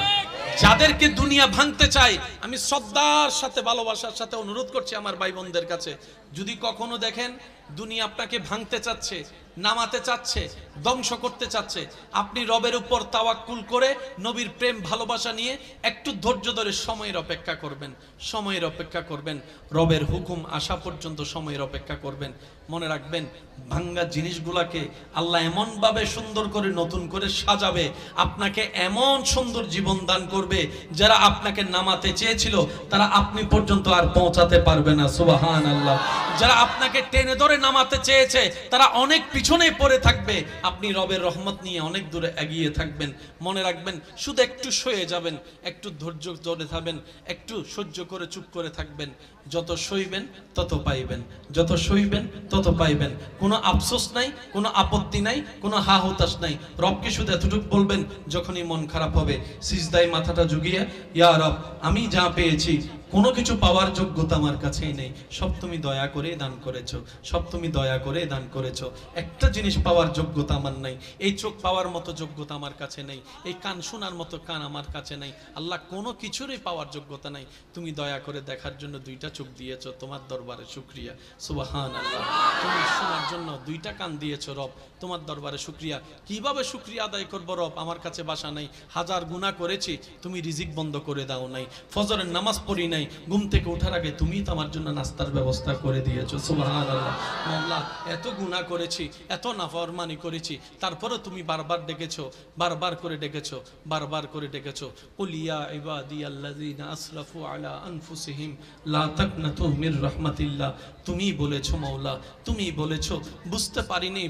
S1: যাদেরকে দুনিয়া ভাঙতে চায়, আমি শ্রদ্ধার সাথে, ভালোবাসার সাথে অনুরোধ করছি আমার ভাই বোনদের কাছে, যদি কখনো দেখেন দুনিয়া আপনাকে ভাঙতে চাচ্ছে, নামাতে চাচ্ছে, ধ্বংস করতে চাচ্ছে, আপনি রবের উপর তাওয়াক্কুল করে, নবীর প্রেম ভালোবাসা নিয়ে একটু ধৈর্য ধরে সময়ের অপেক্ষা করবেন, সময়ের অপেক্ষা করবেন। রবের হুকুম আসা পর্যন্ত সময়ের অপেক্ষা করবেন। মনে রাখবেন, ভাঙ্গা জিনিসগুলাকে আল্লাহ এমন ভাবে সুন্দর করে নতুন করে সাজাবে, আপনাকে এমন সুন্দর জীবন দান করবে, যারা আপনাকে নামাতে চেয়েছিল তারা আপনি পর্যন্ত আর পৌঁছাতে পারবে না। সুবহানাল্লাহ। যারা আপনাকে টেনে ধরে নামাতে চেয়েছে তারা অনেক পিছনে পড়ে থাকবে, আপনি রবের রহমত নিয়ে অনেক দূরে এগিয়ে থাকবেন। মনে রাখবেন, শুধু একটু সয়ে যাবেন, একটু ধৈর্য ধরে থাকবেন, একটু সহ্য করে চুপ করে থাকবেন। যত সইবেন তত পাইবেন, যত সইবেন তত পাইবেন। কোনো আফসোস নাই, কোনো আপত্তি নাই, কোনো হা হুতাশ নাই। রবকে শুধু এতটুকু বলবেন, যখনই মন খারাপ হবে সিজদায় মাথাটা ঝুঁকিয়ে, ইয়া রব, আমি যা পেয়েছি কোনো কিছু পাওয়ার যোগ্যতা আমার কাছেই নেই, সব তুমি দয়া করে দান করেছো, সব তুমি দয়া করে দান করেছো। একটা জিনিস পাওয়ার যোগ্যতা আমার নাই, এই চোখ পাওয়ার মতো যোগ্যতা আমার কাছে নেই, এই কান শোনার মতো কান আমার কাছে নাই। আল্লাহ, কোনো কিছুরই পাওয়ার যোগ্যতা নাই, তুমি দয়া করে দেখার জন্য 2টা চোখ দিয়েছো, তোমার দরবারে শুকরিয়া। সুবহানাল্লাহ। তুমি শোনার জন্য 2টা কান দিয়েছো রব, তোমার দরবারে শুকরিয়া। কিভাবে শুকরিয়া আদায় করবো রব? আমার কাছে বাসা নাই, হাজার গুনাহ করেছি, তুমি রিজিক বন্ধ করে দাও নাই, ফজরের নামাজ পড়ি নাই, ঘুম থেকে ওঠার আগে তুমি তো আমার জন্য নাস্তার ব্যবস্থা করে দিয়েছো, সুবহানাল্লাহ। আল্লাহ, এত গুনাহ করেছি, এত নাফরমানি করেছি, তারপরে তুমি বারবার ডেকেছো, বারবার করে ডেকেছো, বারবার করে ডেকেছো। কুল ইয়া ইবাদিয়াল্লাযিনা আসরাফু আলা আনফুসিহিম লা তাকনাতু মির রাহমাতিল্লাহ। তুমি বলেছো মাওলা, তুমি বলেছো, বুঝতে পারিনি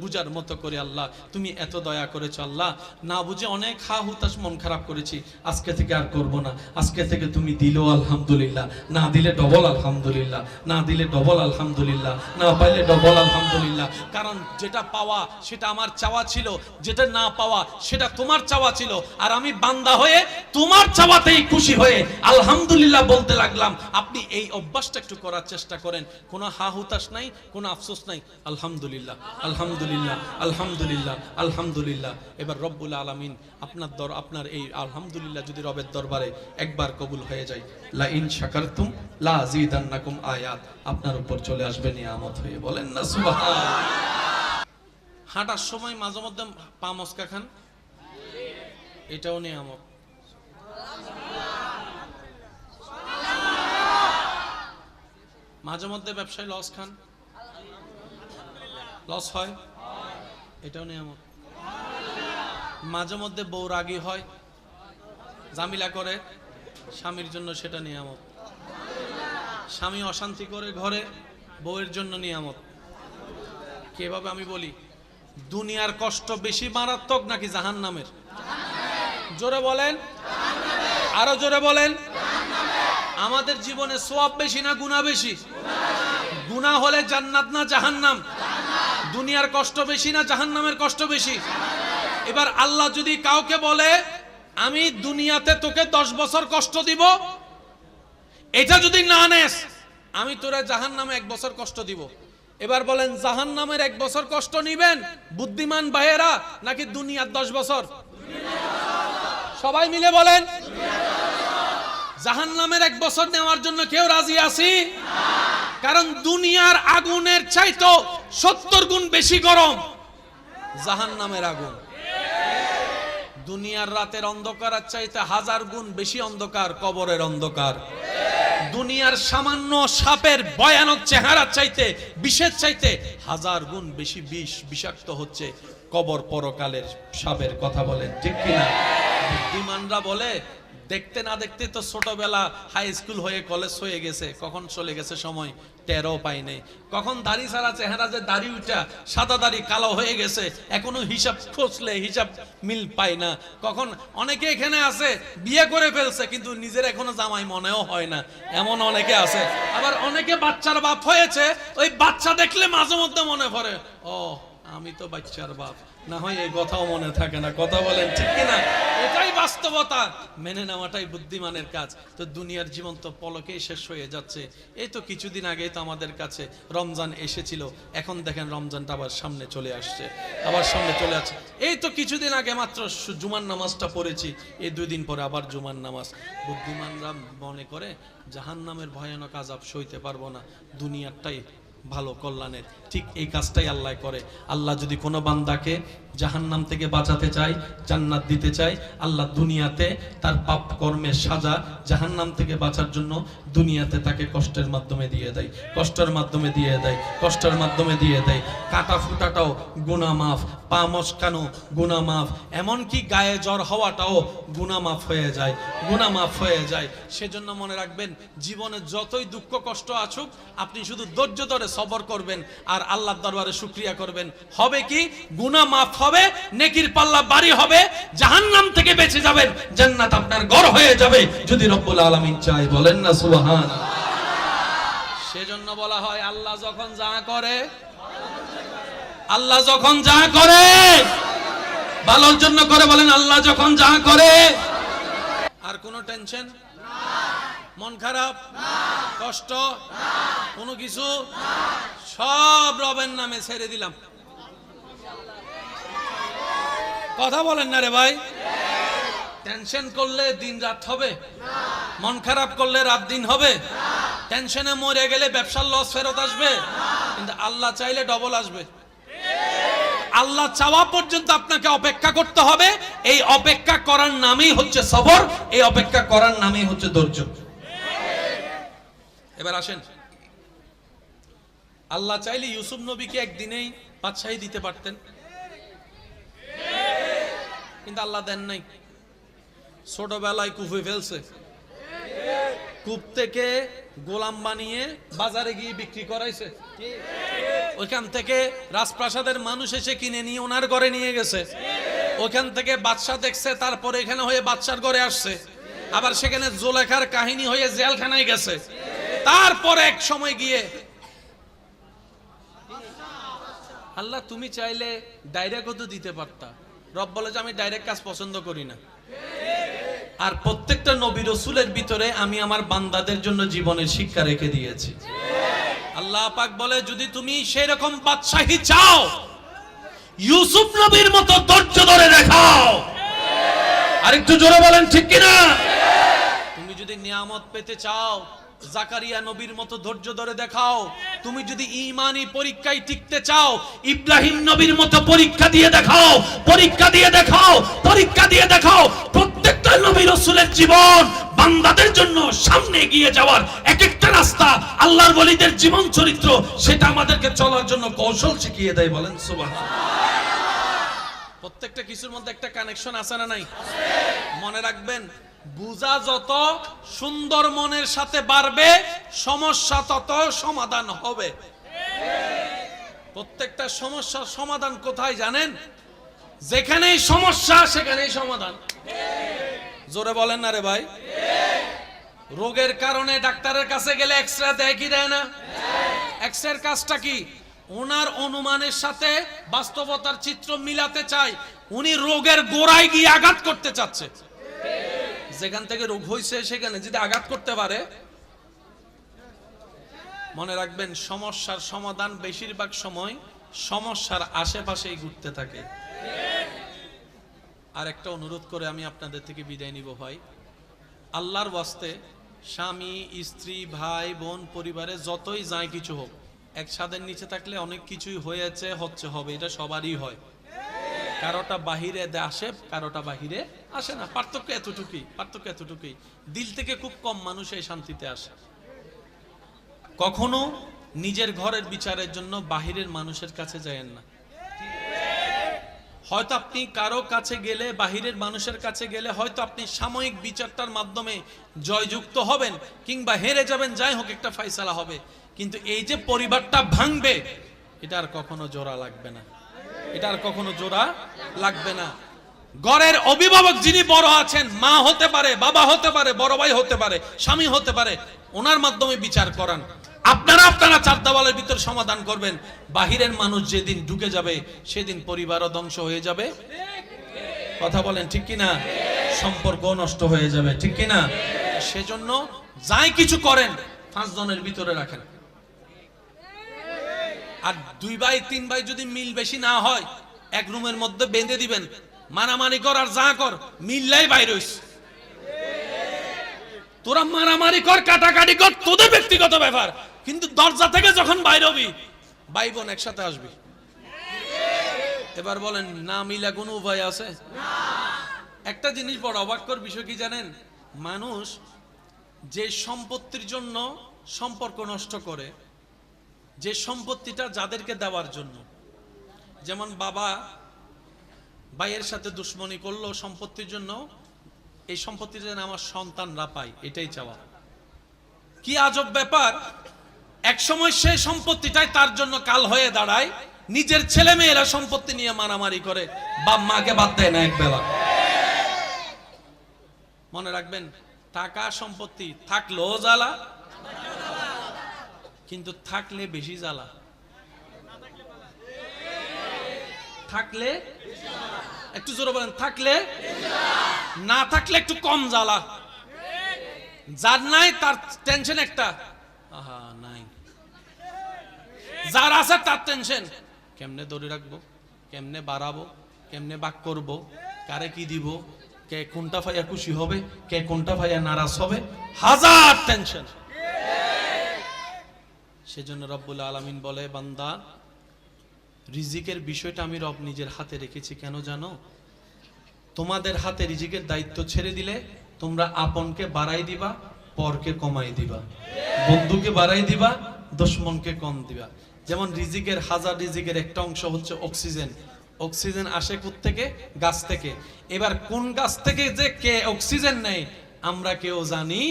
S1: বুঝার মতো করে আল্লাহ তুমি এত দয়া করেছো আল্লাহ। না বুঝে অনেক হা হুতাশ মন খারাপ করেছি, আজকে থেকে আর করব না। আজকে থেকে তুমি দিলো আলহামদুলিল্লাহ, না দিলে ডবল আলহামদুলিল্লাহ, না দিলে ডবল আলহামদুলিল্লাহ, না পাইলে ডবল আলহামদুলিল্লাহ। কারণ যেটা পাওয়া সেটা আমার চাওয়া ছিল, যেটা না পাওয়া সেটা তোমার চাওয়া ছিল, আর আমি বান্দা হয়ে তোমার চাওয়াতেই খুশি হয়ে আলহামদুলিল্লাহ বলতে লাগলাম। আপনি এই অভ্যাসটা একটু করার চেষ্টা করেন, কোনো হা হুতাশ নাই, কোনো আফসোস নাই, আলহামদুলিল্লাহ আলহামদুলিল্লাহ আলহামদুলিল্লাহ আলহামদুলিল্লাহ। এবার রব্বুল আলামিন আপনার এই আলহামদুলিল্লাহ যদি রবের দরবারে একবার কবুল হয়ে যায়, লা ইন শাকারতুম লা আযীদান্নাকুম আয়াত আপনার উপর চলে আসবে নিয়ামত হয়ে। বলেন না সুবহান। হাঁটার সময় মাঝে মধ্যে পা মস্কা খান, এটাও নিয়ামত। মাঝে মধ্যে ব্যবসায় লস খান, লস হয়, এটাও নিয়ামত। মাঝে মধ্যে বউ রাগী হয়, জামিলা করে স্বামীর জন্য, সেটা নিয়ামত। স্বামী অশান্তি করে ঘরে, বউয়ের জন্য নিয়ামত। কিভাবে আমি বলি, দুনিয়ার কষ্ট বেশি মারাত্মক নাকি জাহান্নামের? জোরে বলেন, আরো জোরে বলেন। আমাদের জীবনে সওয়াব বেশি না গুনাহ বেশি? গুনাহ হলে জান্নাত না জাহান্নাম? দুনিয়ার কষ্ট বেশি না জাহান্নামের কষ্ট বেশি? এবার আল্লাহ যদি কাউকে বলে আমি দুনিয়াতে তোকে 10 বছর কষ্ট দিব, এটা যদি না নেস আমি তোরে জাহান্নামে 1 বছর কষ্ট দিব। এবার বলেন জাহান্নামের 1 বছর কষ্ট নিবেন বুদ্ধিমান ভাইয়েরা নাকি দুনিয়ার 10 বছর? সবাই মিলে বলেন। জাহান্নামের 1 বছর নেওয়ার জন্য কেউ রাজি আছি? কারণ দুনিয়ার আগুনের চাইতো 70 গুণ বেশি গরম জাহান্নামের আগুন। দুনিয়ার রাতের অন্ধকারের চাইতে 1000 গুণ বেশি অন্ধকার কবরের অন্ধকার। দুনিয়ার সামান্য সাপের ভয়ানক চেহারার চাইতে, বিষের চাইতে 1000 গুণ বেশি বিষ, বিষাক্ত হচ্ছে কবর পরকালের সাপের। কথা বলেন ঠিক কিনা? বুদ্ধিমানরা বলে দেখতে না দেখতে তো ছোটবেলা হাই স্কুল হয়ে কলেজ হয়ে গেছে, কখন চলে গেছে সময় টেরও পাই নাই। কখন দাড়ি ছাড়া চেহারা যে দাড়ি উঠা সাদা দাড়ি কালো হয়ে গেছে, এখনো হিসাব খুঁজলে হিসাব মিল পাই না। কখন অনেকে এখানে আছে বিয়ে করে ফেলছে কিন্তু নিজের এখনো জামাই মনেও হয় না, এমন অনেকে আছে। আবার অনেকে বাচ্চার বাপ হয়েছে, ওই বাচ্চা দেখলে মাঝে মধ্যে মনে পড়ে ও আমি তো বাচ্চার বাপ, না হয় এই কথাও মনে থাকে না। কথা বলেন ঠিক কিনা? এটাই বাস্তবতা, মেনে নেওয়াটাই বুদ্ধিমানের কাজ। তো দুনিয়ার জীবন তো পলকেই শেষ হয়ে যাচ্ছে। এই তো কিছুদিন আগেই তো আমাদের কাছে রমজান এসেছিল, এখন দেখেন রমজানটা আবার সামনে চলে আসছে, আবার সামনে চলে আসছে। এই তো কিছুদিন আগে মাত্র জুমার নামাজটা পড়েছি, এই 2 দিন পরে আবার জুমার নামাজ। বুদ্ধিমানরা মনে করে জাহান্নামের ভয়ানক আযাব সইতে পারবো না, দুনিয়ারটাই ভালো কল্যাণের। ঠিক এই কাজটাই আল্লাহ করে। আল্লাহ যদি কোনো বান্দাকে জাহান্নাম থেকে বাঁচাতে চায়, জান্নাত দিতে চায়, আল্লাহ দুনিয়াতে তার পাপ কর্মের সাজা জাহান্নাম থেকে বাঁচার জন্য দুনিয়াতে তাকে কষ্টের মাধ্যমে দিয়ে দেয়, কষ্টের মাধ্যমে দিয়ে দেয়, কষ্টের মাধ্যমে দিয়ে দেয়। কাটা ফুটাটাও গুনাহ মাফ, পা মচকানো গুনাহ মাফ, এমনকি গায়ে জ্বর হওয়াটাও গুনাহ মাফ হয়ে যায়, গুনাহ মাফ হয়ে যায়। সেজন্য মনে রাখবেন, জীবনে যতই দুঃখ কষ্ট আসুক আপনি শুধু ধৈর্য ধরে সবর করবেন আর আল্লাহর দরবারে শুকরিয়া করবেন। হবে কি? গুনাহ মাফ হবে, নেকির পাল্লা ভারী হবে, জাহান্নাম থেকে বেঁচে যাবেন, জান্নাত আপনার ঘর হয়ে যাবে যদি রব্বুল আলামিন চায়। বলেন না সুবহানাল্লাহ। সেজন্য বলা হয় আল্লাহ যখন যা করে, আল্লাহ যখন যা করে ভালোর জন্য করে। বলেন আল্লাহ যখন যা করে। আর কোনো টেনশন, মন খারাপ, কষ্ট, কোনো কিছু সব রবের নামে ছেড়ে দিলাম। কথা বলেন না রে ভাই। টেনশন করলে দিন রাত হবে, মন খারাপ করলে রাত দিন হবে, টেনশনে মরে গেলে ব্যবসার লস ফেরত আসবে, কিন্তু আল্লাহ চাইলে ডবল আসবে। আল্লাহ চাওয়া পর্যন্ত আপনাকে অপেক্ষা করতে হবে। এই অপেক্ষা করার নামই হচ্ছে সবর, এই অপেক্ষা করার নামই হচ্ছে ধৈর্য। এবার আসেন, আল্লাহ চাইলে ইউসুফ নবীকে একদিনেই বাদশাহী দিতে পারতেন, কিন্তু আল্লাহ দেন নাই। ছোটবেলায় কুফে ফেলছে, কূপ থেকে গোলাম বানিয়ে বাজারে গিয়ে বিক্রি করাইছে, ওইখান থেকে রাজপ্রাসাদের মানুষ এসে কিনে নিয়ে ওনার ঘরে নিয়ে গেছে, ওইখান থেকে বাদশা দেখছে, তারপরে এখানে হয়ে বাদশার ঘরে আসছে, আবার সেখানে জোলেখার কাহিনী হয়ে জেলখানায় গেছে, তারপরে এক সময় গিয়ে আল্লাহ তুমি চাইলে ডাইরেক্ট তো দিতে পারতা। রব বলে যে আমি ডাইরেক্ট কাজ পছন্দ করি না, আর প্রত্যেকটা নবী রাসূলের ভিতরে আমি আমার বান্দাদের জন্য জীবনের শিক্ষা রেখে দিয়েছি। আল্লাহ পাক বলে যদি তুমি সেই রকম বাদশাহী চাও, ইউসুফ নবীর মতো ধৈর্য ধরে দেখাও। আরেকটু জোরে বলেন ঠিক কিনা? তুমি যদি নিয়ামত পেতে চাও, জাকারিয়া নবীর মতো ধৈর্য ধরে দেখাও। তুমি যদি ঈমানি পরীক্ষায় টিকতে চাও, ইব্রাহিম নবীর মতো পরীক্ষা দিয়ে দেখাও, পরীক্ষা দিয়ে দেখাও, পরীক্ষা দিয়ে দেখাও। প্রত্যেকটা নবী রাসূলের জীবন বান্দাদের জন্য সামনে এগিয়ে যাওয়ার এক একটা রাস্তা, আল্লাহর ওলিদের জীবন চরিত্র, সেটা আমাদেরকে চলার জন্য কৌশল শিখিয়ে দেয়। বলেন সুবহানাল্লাহ। প্রত্যেকটা কিছুর মধ্যে একটা কানেকশন আছে না নাই? মনে রাখবেন, বুঝা যত সুন্দর মনের সাথে বাড়বে, সমস্যা তত সমাধান হবে। প্রত্যেকটা সমস্যার সমাধান কোথায় জানেন? যেখানেই সমস্যা সেখানেই সমাধান। জোরে বলেন না রে ভাই। রোগের কারণে ডাক্তারের কাছে গেলে এক্সরে দেয় কি দেয় না? এক্সরের কাজটা কি? ওনার অনুমানের সাথে বাস্তবতার চিত্র মিলাতে চাই। উনি রোগের গোড়ায় গিয়ে আঘাত করতে চাচ্ছে। যেখান থেকে রোগ হয়েছে সেখানে যদি আঘাত করতে পারে, মনে রাখবেন সমস্যার সমাধান বেশিরভাগ সময় সমস্যার আশেপাশেই ঘুরতে থাকে। আর একটা অনুরোধ করে আমি আপনাদের থেকে বিদায় নিব ভাই, আল্লাহর ওয়াস্তে স্বামী স্ত্রী ভাই বোন পরিবারে যতই যায় কিছু হোক, এক ছাদের নিচে থাকলে অনেক কিছুই হয়েছে, হচ্ছে, হবে, এটা সবারই হয়। কারোটা বাহিরে আসে, কারোটা বাহিরে আসে না। পার্থক্য এতটুকুই, পার্থক্য এতটুকুই। দিল থেকে খুব কম মানুষ এই শান্তিতে আসে। কখনো নিজের ঘরের বিচারের জন্য বাহিরের মানুষের কাছে যায়েন না। হয়তো আপনি কারো কাছে গেলে, বাহিরের মানুষের কাছে গেলে হয়তো আপনি সাময়িক বিচারটার মাধ্যমে জয়যুক্ত হবেন কিংবা হেরে যাবেন, যাই হোক একটা ফয়সালা হবে, কিন্তু এই যে পরিবারটা ভাঙবে, এটা আর কখনো জোড়া লাগবে না, এটা আর কখনো জোড়া লাগবে না। ঘরের অভিভাবক যিনি বড় আছেন, মা হতে পারে, বাবা হতে পারে, বড় ভাই হতে পারে, স্বামী হতে পারে, ওনার মাধ্যমে বিচার করান। আপনারা চার দেওয়ালের ভিতর সমাধান করবেন। বাহিরের মানুষ যেদিন ঢুকে যাবে সেদিন পরিবারও ধ্বংস হয়ে যাবে। কথা বলেন ঠিক কিনা? সম্পর্ক নষ্ট হয়ে যাবে, ঠিক কিনা? সেজন্য যাই কিছু করেন 5 জনের ভিতরে রাখেন। আর 2 ভাই 3 ভাই যদি মিল বেশি না হয়, এক রুমের মধ্যে বেঁধে দিবেন, মারামারি কর আর যা কর, মিললাই বাইর হইস। তোরা মারামারি কর, কাটাকাটি কর, তোদের ব্যক্তিগত ব্যাপার, কিন্তু দরজা থেকে যখন বাইর হবি, ভাই বোন একসাথে আসবি। এবার বলেন, না মিলা কোনো উপায় আছে? একটা জিনিস বড় অবাককর বিষয় কি জানেন? মানুষ যে সম্পত্তির জন্য সম্পর্ক নষ্ট করে, যে সম্পত্তিটা যাদেরকে দেওয়ার জন্য, যেমন বাবা ভাইয়ের সাথে দুশ্মনী করলো সম্পত্তির জন্য, এই সম্পত্তিটা যেন আমার সন্তানরা পায়, এটাই চাওয়া। কি আজব ব্যাপার! এক সময় সেই সম্পত্তিটাই তার জন্য কাল হয়ে দাঁড়ায়। নিজের ছেলে মেয়েরা সম্পত্তি নিয়ে মারামারি করে, বাপ মাকে বাদ দেয় না একবেলা। মনে রাখবেন, টাকা সম্পত্তি থাকলেও জ্বালা, কিন্তু থাকলে বেশি জ্বালা। থাকলে একটু জোরে বলেন, থাকলে, না থাকলে একটু কম জ্বালা। যার নাই তার টেনশন একটা, আহা নাই। যার আছে তার টেনশন, কেমনে ধরে রাখবো, কেমনে বাড়াবো, কেমনে বাক করব, কারে কি দিব, কে কোনটা ভাইয়া খুশি হবে, কে কোনটা ভাইয়া নারাজ হবে, হাজার টেনশন। সেজন্য রব্বুল আলামিন বলে, বান্দা রিজিকের বিষয়টা আমি রব নিজের হাতে রেখেছি, কেন জানো? তোমাদের হাতে রিজিকের দায়িত্ব ছেড়ে দিলে তোমরা আপনকে বাড়াই দিবা, পরকে কমাই দিবা, বন্ধুকে বাড়াই দিবা, দুশমনকে কম দিবা। যেমন রিজিকের হাজার রিজিকের একটা অংশ হচ্ছে অক্সিজেন। অক্সিজেন আসে থেকে গাছ থেকে। এবার কোন গাছ থেকে যে কে অক্সিজেন নেয় আমরা কেউ জানি?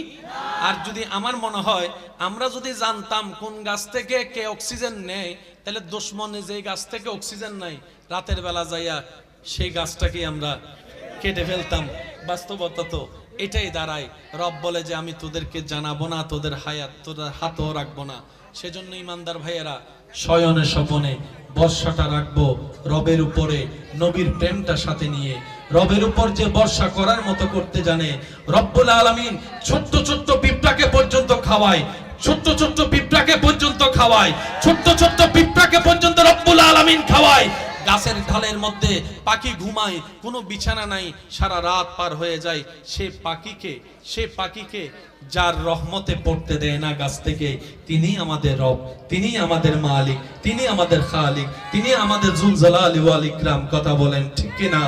S1: আর যদি আমার মনে হয় আমরা যদি জানতাম কোন গাছ থেকে কে অক্সিজেন নেয়, তাহলে দুশমনে যে গাছ থেকে অক্সিজেন নেয় রাতের বেলা যাইয়া সেই গাছটাকে আমরা কেটে ফেলতাম। বাস্তবতা তো এটাই দাঁড়ায়। রব বলে যে আমি তোদেরকে জানাবো না, তোদের হায়াত তোদের হাতও রাখবো না। সেজন্য ইমানদার ভাইয়েরা শয়নে স্বপনে বর্ষাটা রাখবো রবের উপরে, নবীর প্রেমটা সাথে নিয়ে। রবের উপর যে বর্ষা করার মতো করতে জানে, রব্বুল আলামিন ছোট্ট ছোট্ট পিঁপড়াকে পর্যন্ত খাওয়ায়, ছোট্ট ছোট্ট পিঁপড়াকে পর্যন্ত খাওয়ায়, ছোট্ট ছোট্ট পিঁপড়াকে পর্যন্ত রব্বুল আলামিন খাওয়ায়। গাছের ঢালের মধ্যে পাখি ঘুমায়, কোনো বিছানা নাই, সারা রাত পার হয়ে যায়। সে পাখিকে যার রহমতে পড়তে দেয় না গাছ থেকে, তিনি আমাদের রব, তিনি আমাদের মালিক, তিনি আমাদের খালিক, তিনি আমাদের জুল জালালি ওয়াল ইকরাম। কথা বলেন ঠিক কিনা?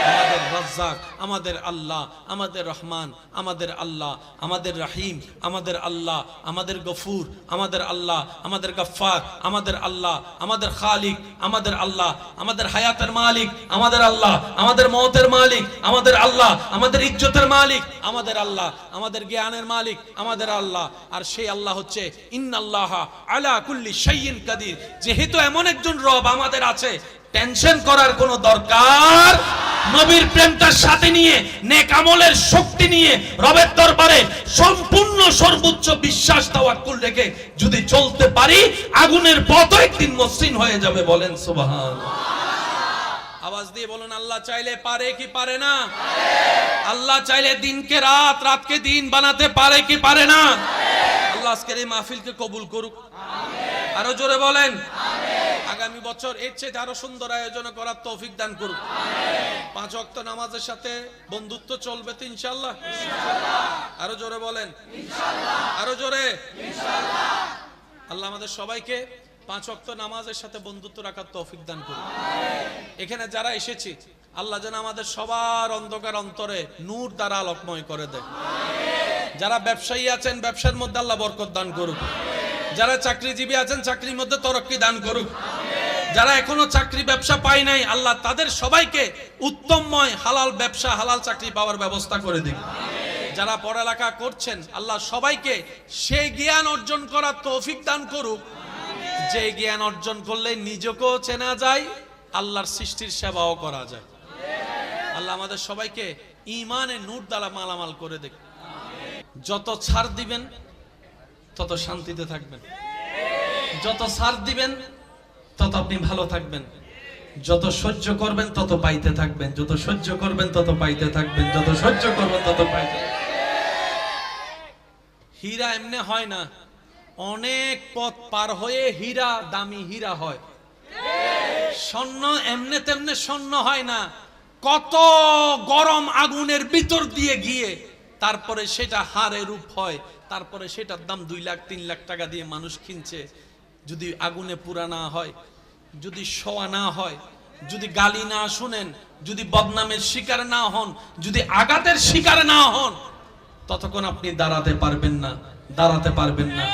S1: আমাদের রাজ্জাক, আমাদের আল্লাহ, আমাদের রহমান, আমাদের আল্লাহ, আমাদের রহিম, আমাদের আল্লাহ, আমাদের গফুর, আমাদের আল্লাহ, আমাদের গফফার, আমাদের আল্লাহ, আমাদের খালিক, আমাদের আল্লাহ, আমাদের হায়াতের মালিক, আমাদের আল্লাহ, আমাদের মওতের মালিক, আমাদের আল্লাহ, আমাদের ইজ্জতের মালিক, আমাদের আল্লাহ, আমাদের জ্ঞানের মালিক, আমাদের আল্লাহ। আর সেই আল্লাহ হচ্ছে ইন্নাল্লাহা আলা কুল্লি শাইইন কাদির। যেহেতু এমন একজন রব আমাদের আছে, টেনশন করার কোনো দরকার। নবীর প্রেমটার সাথে নিয়ে, নেক আমলের শক্তি নিয়ে রবের দরবারে সম্পূর্ণ সর্বোচ্চ বিশ্বাস তাওয়াক্কুল রেখে যদি চলতে পারি, আগুনের পথ একদিন মসৃণ হয়ে যাবে। বলেন সুবহানাল্লাহ। আওয়াজ দিয়ে বলুন, আল্লাহ চাইলে পারে কি পারে না? আল্লাহ চাইলে দিনকে রাত, রাতকে দিন বানাতে পারে কি পারে না? আল্লাহ আজকের এই মাহফিলকে কবুল করুক। আরো জোরে বলেন আগামী বছর এর চেয়ে আরো সুন্দর আয়োজন করার তৌফিক দান করুক। 5 ওয়াক্ত নামাজের সাথে বন্ধুত্ব চলবে তো ইনশাআল্লাহ। আরো জোরে বলেন ইনশাআল্লাহ। আরো জোরে ইনশাআল্লাহ। আল্লাহ আমাদের সবাইকে 5 ওয়াক্ত নামাজের সাথে বন্ধুত্ব রাখার তৌফিক দান করুক। এখানে যারা এসেছি, আল্লাহ যেন আমাদের সবার অন্ধকার অন্তরে নূর দ্বারা আলোকময় করে দেয়। যারা ব্যবসায়ী আছেন, ব্যবসার মধ্যে আল্লাহ বরকত দান করুক। যারা চাকরিজীবী আছেন, চাকরির মধ্যে তরক্কি দান করুক। যারা এখনো চাকরি ব্যবসা পায় নাই, আল্লাহ তাদের সবাইকে উত্তমময় হালাল ব্যবসা, হালাল চাকরি পাওয়ার ব্যবস্থা করে দিক। যারা পড়ালেখা করছেন, আল্লাহ সবাইকে সেই জ্ঞান অর্জন করার তৌফিক দান করুক, যে জ্ঞান অর্জন করলে নিজেকেও চেনা যায়, আল্লাহর সৃষ্টির সেবাও করা যায়। আল্লাহ আমাদের সবাইকে ঈমানের নূর দ্বারা মালামাল করে দেখ। যত ছাড় দিবেন তত শান্তিতে থাকবেন, যত ছাড় দিবেন তত আপনি ভালো থাকবেন, যত সহ্য করবেন তত পাইতে থাকবেন, যত সহ্য করবেন তত পাইতে থাকবেন, যত সহ্য করবেন তত পাইতে। হীরা এমনি হয় না, অনেক পথ পার হয়ে হীরা দামি হীরা হয়। স্বর্ণ এমনে তেমনে স্বর্ণ হয় না, কত গরম আগুনের ভিতর দিয়ে গিয়ে তারপরে সেটা হারে রূপ হয়, তারপরে সেটার দাম 2 লাখ 3 লাখ টাকা দিয়ে মানুষ কিনছে। যদি আগুনে পুরা না হয়, যদি শোয়া না হয়, যদি গালি না শুনেন, যদি বদনামের শিকার না হন, যদি আঘাতের শিকার না হন, ততক্ষণ আপনি দাঁড়াতে পারবেন না, দাঁড়াতে পারবেন না।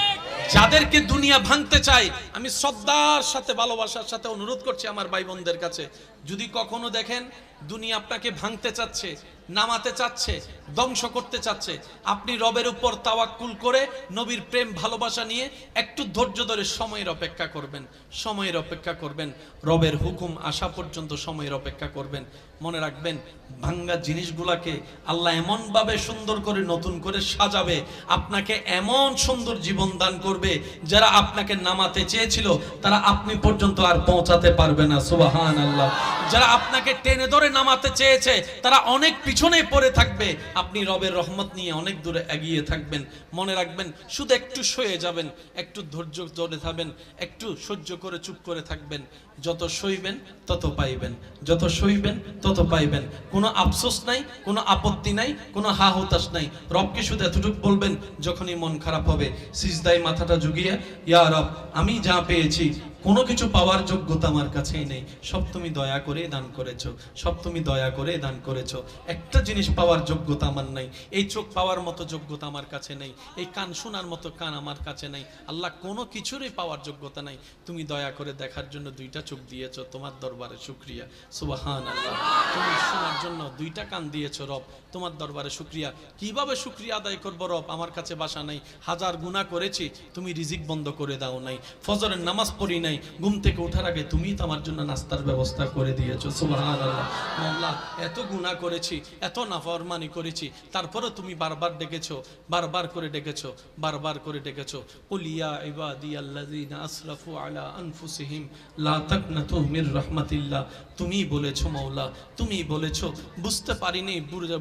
S1: যাদেরকে দুনিয়া ভাঙতে চায়, আমি শ্রদ্ধার সাথে ভালোবাসার সাথে অনুরোধ করছি আমার ভাই বোনদের কাছে, যদি কখনো দেখেন দুনিয়া আপনাকে ভাঙতে চাচ্ছে, নামাতে চাচ্ছে, ধ্বংস করতে চাচ্ছে, আপনি রবের উপর তাওয়াক্কুল করে নবীর প্রেম ভালোবাসা নিয়ে একটু ধৈর্য ধরে সময়ের অপেক্ষা করবেন, সময়ের অপেক্ষা করবেন, রবের হুকুম আসা পর্যন্ত সময়ের অপেক্ষা করবেন। মনে রাখবেন, ভাঙ্গা জিনিসগুলাকে আল্লাহ এমন ভাবে সুন্দর করে নতুন করে সাজাবে, আপনাকে এমন সুন্দর জীবন দান করবে, যারা আপনাকে নামাতে চেয়েছিল তারা আপনি পর্যন্ত আর পৌঁছাতে পারবে না। সুবহানাল্লাহ। যারা আপনাকে টেনে ধরে নামাতে চেয়েছে তারা অনেক পিছনে পড়ে থাকবে, আপনি রবের রহমত নিয়ে অনেক দূরে এগিয়ে থাকবেন। মনে রাখবেন, শুধু একটু সয়ে যাবেন, একটু ধৈর্য ধরে থাকবেন, একটু সহ্য করে চুপ করে থাকবেন। যত সইবেন তত পাইবেন, যত সইবেন তত পাইবেন। কোনো আফসোস নাই, কোনো আপত্তি নাই, কোনো হা হুতাশ নাই। রবকে শুধু এতটুকু বলবেন, যখনই মন খারাপ হবে সিজদায় মাথাটা ঝুঁকিয়ে, ইয়া রব আমি যা পেয়েছি কোনো কিছু পাওয়ার যোগ্যতা আমার কাছেই নেই, সব তুমি দয়া করে দান করেছো, সব তুমি দয়া করে দান করেছো। একটা জিনিস পাওয়ার যোগ্যতা আমার নাই, এই চোখ পাওয়ার মতো যোগ্যতা আমার কাছে নেই, এই কান শোনার মতো কান আমার কাছে নেই। আল্লাহ কোনো কিছুরই পাওয়ার যোগ্যতা নাই, তুমি দয়া করে দেখার জন্য দুইটা চোখ দিয়েছো, তোমার দরবারে শুকরিয়া। সুবহানাল্লাহ। তুমি শোনার জন্য দুইটা কান দিয়েছো রব, তোমার দরবারে শুকরিয়া। কিভাবে শুকরিয়া আদায় করবো রব? আমার কাছে বাসা নাই, হাজার গুনাহ করেছি, তুমি রিজিক বন্ধ করে দাও নাই, ফজরের নামাজ পড়ি নাই, ঘুম থেকে ওঠার আগে তুমি তো আমার জন্য নাস্তার ব্যবস্থা করে দিয়েছো। সুবহানাল্লাহ। আল্লাহ, এত গুনাহ করেছি, এত নাফরমানি করেছি, তারপরে তুমি বারবার ডেকেছো, বারবার করে ডেকেছো, বারবার করে ডেকেছো। কুল ইয়া ইবাদিয়াল্লাযিনা আসরাফু আলা আনফুসিহিম লা তাকনাতু মির রাহমাতিল্লাহ। তুমি বলেছো মাওলা, তুমি বলেছো, বুঝতে পারিনি,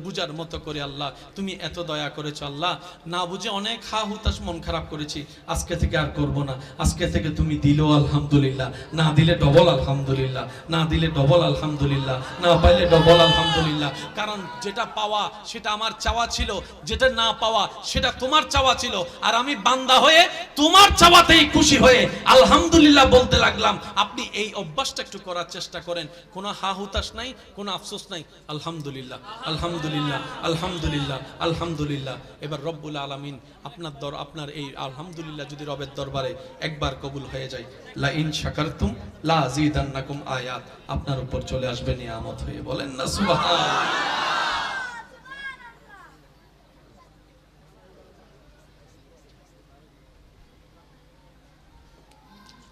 S1: বুঝার মতো করে আল্লাহ তুমি এত দয়া করেছো। আল্লাহ, না বুঝে অনেক হা হুতাশ মন খারাপ করেছি, আজকে থেকে আর করব না। আজকে থেকে তুমি দিলো আলহামদুলিল্লাহ, না দিলে ডবল আলহামদুলিল্লাহ, না দিলে ডবল আলহামদুলিল্লাহ, না পাইলে ডবল আলহামদুলিল্লাহ। কারণ যেটা পাওয়া সেটা আমার চাওয়া ছিল, যেটা না পাওয়া সেটা তোমার চাওয়া ছিল, আর আমি বান্দা হয়ে তোমার চাওয়াতেই খুশি হয়ে আলহামদুলিল্লাহ বলতে লাগলাম। আপনি এই অভ্যাসটা একটু করার চেষ্টা করেন, কোনো হা হুতাশ নাই, কোনো আফসোস নাই। আলহামদুলিল্লাহ, আলহামদুলিল্লাহ, আলহামদুলিল্লাহ, আলহামদুলিল্লাহ। এবার রব্বুল আলামিন আপনার এই আলহামদুলিল্লাহ যদি রবের দরবারে একবার কবুল হয়ে যায়, লা ইন শাকারতুম লা আযীদান্নাকুম আয়াত আপনার উপর চলে আসবে নিয়ামত হয়ে। বলেন না সুবহানাল্লাহ।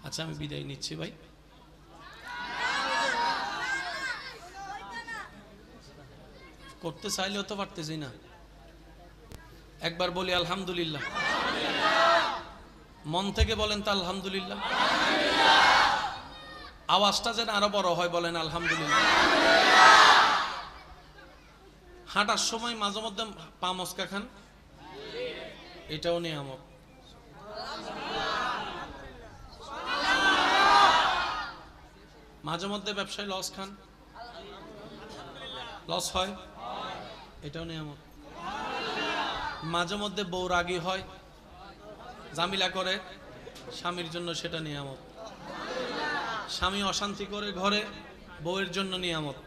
S1: আচ্ছা, আমি বিদায় নিচ্ছি ভাই। করতে চাইলেও তো পারতেছি না। একবার বলি আলহামদুলিল্লাহ, মন থেকে বলেন তো আলহামদুলিল্লাহ। আওয়াজটা যেন আরো বড় হয়, বলেন আলহামদুলিল্লাহ। হাঁটার সময় মাঝে মধ্যে পা মস্কা খান, এটাও নিয়ামত। মাঝে মধ্যে ব্যবসায় লস খান, লস হয়, এটাও নিয়ামত। মাঝে মধ্যে বউ রাগী হয়, জামিলা করে স্বামীর জন্য, সেটা নিয়ামত। স্বামী অশান্তি করে ঘরে, বউয়ের জন্য নিয়ামত।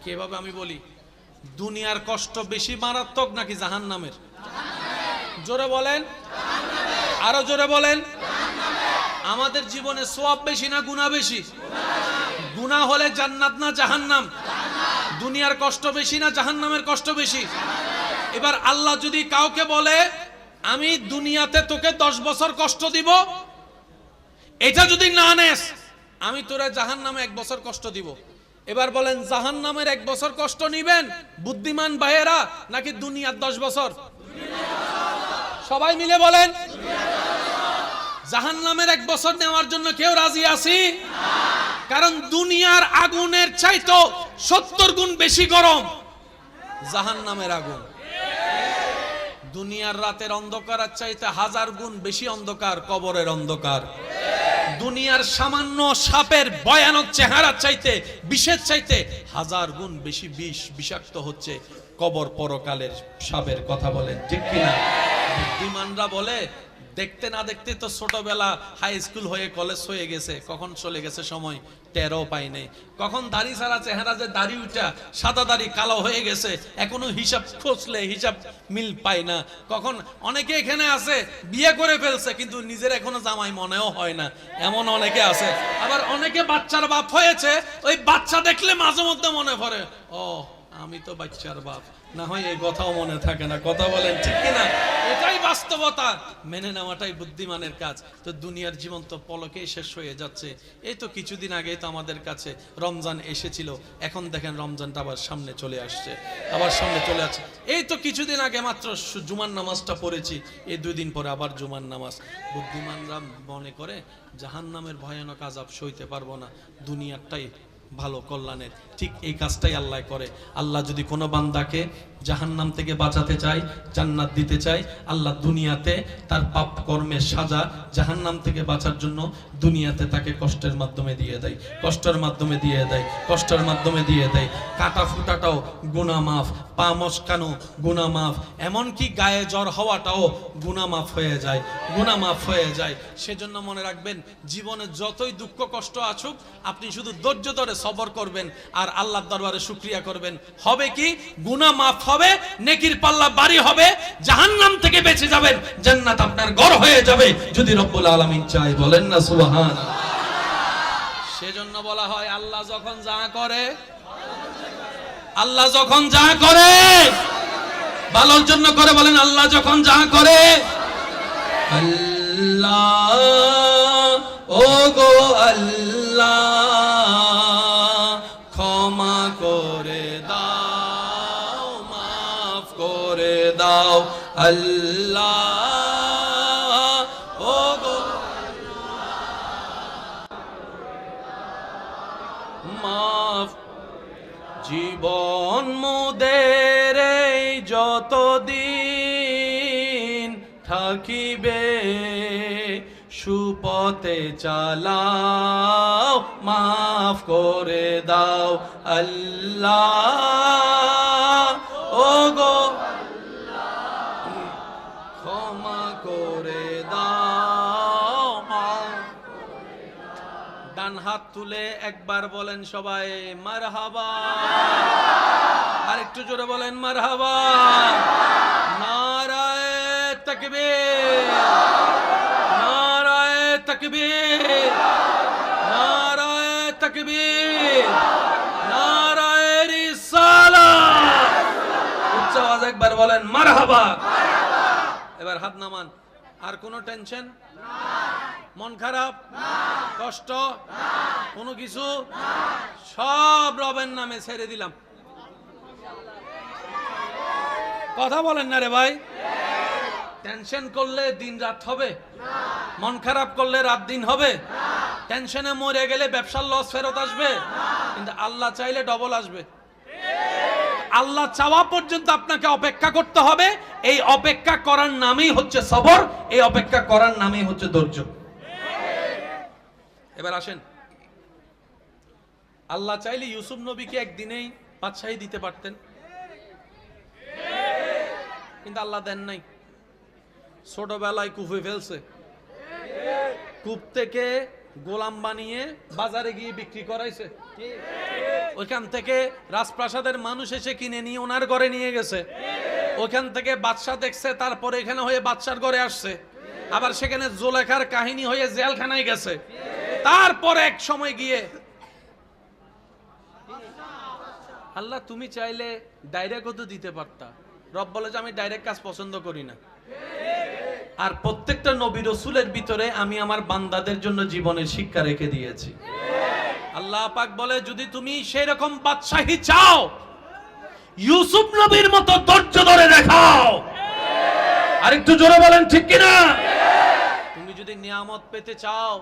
S1: কিভাবে আমি বলি, দুনিয়ার কষ্ট বেশি মারাত্মক নাকি জাহান্নামের? জোরে বলেন, আরো জোরে বলেন। আমাদের জীবনে সওয়াব বেশি না গুনাহ বেশি? গুনাহ হলে জান্নাত না জাহান্নাম? দুনিয়ার কষ্ট বেশি না জাহান্নামের কষ্ট বেশি? এবার আল্লাহ যদি কাউকে বলে আমি দুনিয়াতে তোকে 10 বছর কষ্ট দিব, এটা যদি না নেস আমি তোরে জাহান্নামে 1 বছর কষ্ট দিব। এবার বলেন, জাহান্নামের 1 বছর কষ্ট নিবেন বুদ্ধিমান ভাইয়েরা নাকি দুনিয়ার 10 বছর? সবাই মিলে বলেন, জাহান্নামের 1 বছর নেওয়ার জন্য কেউ রাজি আছি? কারণ দুনিয়ার আগুনের চাইতো 70 গুণ বেশি গরম জাহান্নামের আগুন। দুনিয়ার রাতের অন্ধকারের চাইতে 1000 গুণ বেশি অন্ধকার কবরের অন্ধকার। দুনিয়ার সামান্য সাপের ভয়ানক চেহারার চাইতে, বিষের চাইতে 1000 গুণ বেশি বিষ, বিষাক্ত হচ্ছে কবর পরকালের সাপের। কথা বলেন ঠিক কিনা? বুদ্ধিমানরা বলে, দেখতে না দেখতে তো ছোটবেলা হাই স্কুল হয়ে কলেজ হয়ে গেছে, কখন চলে গেছে সময় টেরও পাই নাই। কখন দাড়ি ছাড়া চেহারা যে দাড়ি উঠা সাদা দাড়ি কালো হয়ে গেছে, এখনো হিসাব খুঁজলে হিসাব মিল পাই না। কখন অনেকে এখানে আছে বিয়ে করে ফেলছে কিন্তু নিজের এখনো জামাই মনেও হয় না, এমন অনেকে আছে। আবার অনেকে বাচ্চার বাপ হয়েছে, ওই বাচ্চা দেখলে মাঝে মধ্যে মনে পড়ে, ও আমি তো বাচ্চার বাপ, না হয় এই কথাও মনে থাকে না। কথা বলেন ঠিক কিনা? এটাই বাস্তবতা, মেনে নেওয়াটাই বুদ্ধিমানের কাজ। তো দুনিয়ার জীবন তো পলকেই শেষ হয়ে যাচ্ছে। এই তো কিছুদিন আগেই তো আমাদের কাছে রমজান এসেছিল, এখন দেখেন রমজানটা আবার সামনে চলে আসছে, আবার সামনে চলে আসছে। এই তো কিছুদিন আগে মাত্র জুমার নামাজটা পড়েছি, এই 2 দিন পরে আবার জুমার নামাজ। বুদ্ধিমানরা মনে করে জাহান্নামের ভয়ানক আযাব সইতে পারবো না, দুনিয়ারটাই ভালো কল্যাণের। ঠিক এই কাজটাই আল্লাহ করে। আল্লাহ যদি কোনো বান্দাকে জাহান্নাম থেকে বাঁচাতে চাই, জান্নাত দিতে চাই, আল্লাহ দুনিয়াতে তার পাপ কর্মের সাজা জাহান্নাম থেকে বাঁচার জন্য দুনিয়াতে তাকে কষ্টের মাধ্যমে দিয়ে দেয়, কষ্টের মাধ্যমে দিয়ে দেয়, কষ্টের মাধ্যমে দিয়ে দেয়। কাটা ফুটাটাও গুনাহ মাফ, পা মচকানো গুনাহ মাফ, এমনকি গায়ে জ্বর হওয়াটাও গুনাহ মাফ হয়ে যায়, গুনাহ মাফ হয়ে যায়। সেজন্য মনে রাখবেন, জীবনে যতই দুঃখ কষ্ট আসুক, আপনি শুধু ধৈর্য ধরে সবর করবেন আর আল্লাহর দরবারে শুকরিয়া করবেন। হবে কি? গুনাহ মাফ হবে, নেকির পাল্লা ভারী হবে, জাহান্নাম থেকে বেঁচে যাবেন, জান্নাত আপনার ঘর হয়ে যাবে যদি রব্বুল আলামিন চায়। বলেন না সুবহানাল্লাহ। সেজন্য বলা হয়, আল্লাহ যখন যা করে, আল্লাহ যখন যা করে ভালোর জন্য করে। বলেন, আল্লাহ যখন যা করে, আল্লাহ ও গো আল্লাহ ক্ষমা করে দাও, মাফ করে দাও, আল্লাহ ও গো মাফ। জীবন মোদের যতদিন থাকিবে সুপথে চালাও, মাফ করে দাও, আল্লাহ ও গো ক্ষমা করে দাও। ডান হাত তুলে একবার বলেন সবাই মারহাবা, আর একটু জোরে বলেন মারহাবা। নারায়ে তাকবীর, নারায়ে তাকবীর, নারায়ে তাকবীর, নারায়ে রিসালাত। উচ্চ আওয়াজে একবার বলেন মারহাবা। এবার হাত নামান। আর কোনো টেনশন মন খারাপ কষ্ট কোনো কিছু সব রবের নামে ছেড়ে দিলাম। কথা বলেন না রে ভাই। টেনশন করলে দিন রাত হবে, মন খারাপ করলে রাত দিন হবে, টেনশনে মরে গেলে ব্যবসার লস ফেরত আসবে, কিন্তু আল্লাহ চাইলে ডবল আসবে। আল্লাহ চাওয়া পর্যন্ত আপনাকে অপেক্ষা করতে হবে। এই অপেক্ষা করার নামই হচ্ছে সবর, এই অপেক্ষা করার নামই হচ্ছে ধৈর্য। এবার আসেন, আল্লাহ চাইলে ইউসুফ নবীকে একদিনেই বাদশাহী দিতে পারতেন, কিন্তু আল্লাহ দেন নাই। ছোটবেলায় কুফে ফেলছে, কূপ থেকে গোলাম বানিয়ে বাজারে গিয়ে বিক্রি করাইছে, ওইখান থেকে রাজপ্রাসাদের মানুষ এসে কিনে নিয়ে ওনার ঘরে নিয়ে গেছে, ওইখান থেকে বাদশাহ দেখছে, তারপরে এখানে হয়ে বাদশার ঘরে আসছে, আবার সেখানে জোলেখার কাহিনী হয়ে জেলখানায় গেছে, তারপরে এক সময় গিয়ে আল্লাহ তুমি চাইলে ডাইরেক্ট তো দিতে পারতা। রব বলে যে আমি ডাইরেক্ট কাজ পছন্দ করি না, আর প্রত্যেকটা নবী রাসূলের ভিতরে আমি আমার বান্দাদের জন্য জীবনের শিক্ষা রেখে দিয়েছি। আল্লাহ পাক বলে যদি তুমি সেই রকম বাদশাহী চাও, ইউসুফ নবীর মতো ধৈর্য ধরে দেখাও। আরেকটু জোরে বলেন ঠিক কিনা? তুমি যদি নিয়ামত পেতে চাও,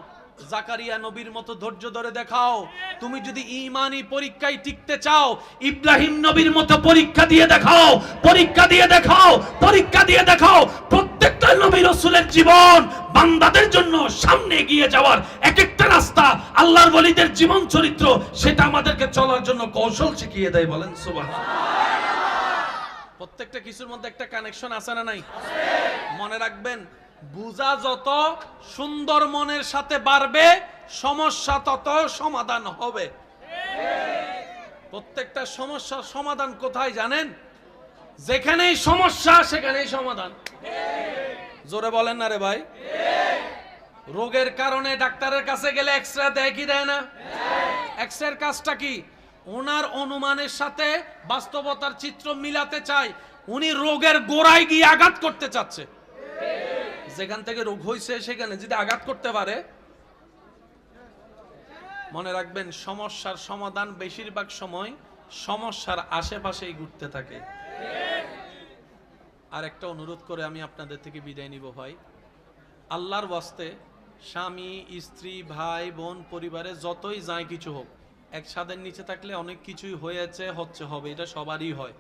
S1: জাকারিয়া নবীর মতো ধৈর্য ধরে দেখাও। তুমি যদি ঈমানি পরীক্ষায় টিকতে চাও, ইব্রাহিম নবীর মতো পরীক্ষা দিয়ে দেখাও, পরীক্ষা দিয়ে দেখাও, পরীক্ষা দিয়ে দেখাও। প্রত্যেকটা নবী রাসূলের জীবন বান্দাদের জন্য সামনে এগিয়ে যাওয়ার এক একটা রাস্তা, আল্লাহর ওলিদের জীবন চরিত্র, সেটা আমাদেরকে চলার জন্য কৌশল শিখিয়ে দেয়। বলেন সুবহানাল্লাহ। প্রত্যেকটা কিছুর মধ্যে একটা কানেকশন আছে না নাই? মনে রাখবেন, বুঝা যত সুন্দর মনের সাথে বাড়বে, সমস্যা তত সমাধান হবে। প্রত্যেকটা সমস্যার সমাধান কোথায় জানেন? যেখানেই সমস্যা সেখানেই সমাধান। জোরে বলেন না রে ভাই। রোগের কারণে ডাক্তারের কাছে গেলে এক্সরে দেয় কি দেয় না? এক্সরের কাজটা কি? ওনার অনুমানের সাথে বাস্তবতার চিত্র মিলাতে চায়। উনি রোগের গোড়ায় গিয়ে আঘাত করতে চাচ্ছে। যেখান থেকে রোগ হয়েছে সেখানে যদি আঘাত করতে পারে, মনে রাখবেন সমস্যার সমাধান বেশিরভাগ সময় সমস্যার আশেপাশেই ঘুরতে থাকে। আর একটা অনুরোধ করে আমি আপনাদের থেকে বিদায় নিব ভাই, আল্লাহর ওয়াস্তে স্বামী স্ত্রী ভাই বোন পরিবারে যতই যায় কিছু হোক, এক ছাদের নিচে থাকলে অনেক কিছুই হয়েছে হচ্ছে হবে, এটা সবারই হয়।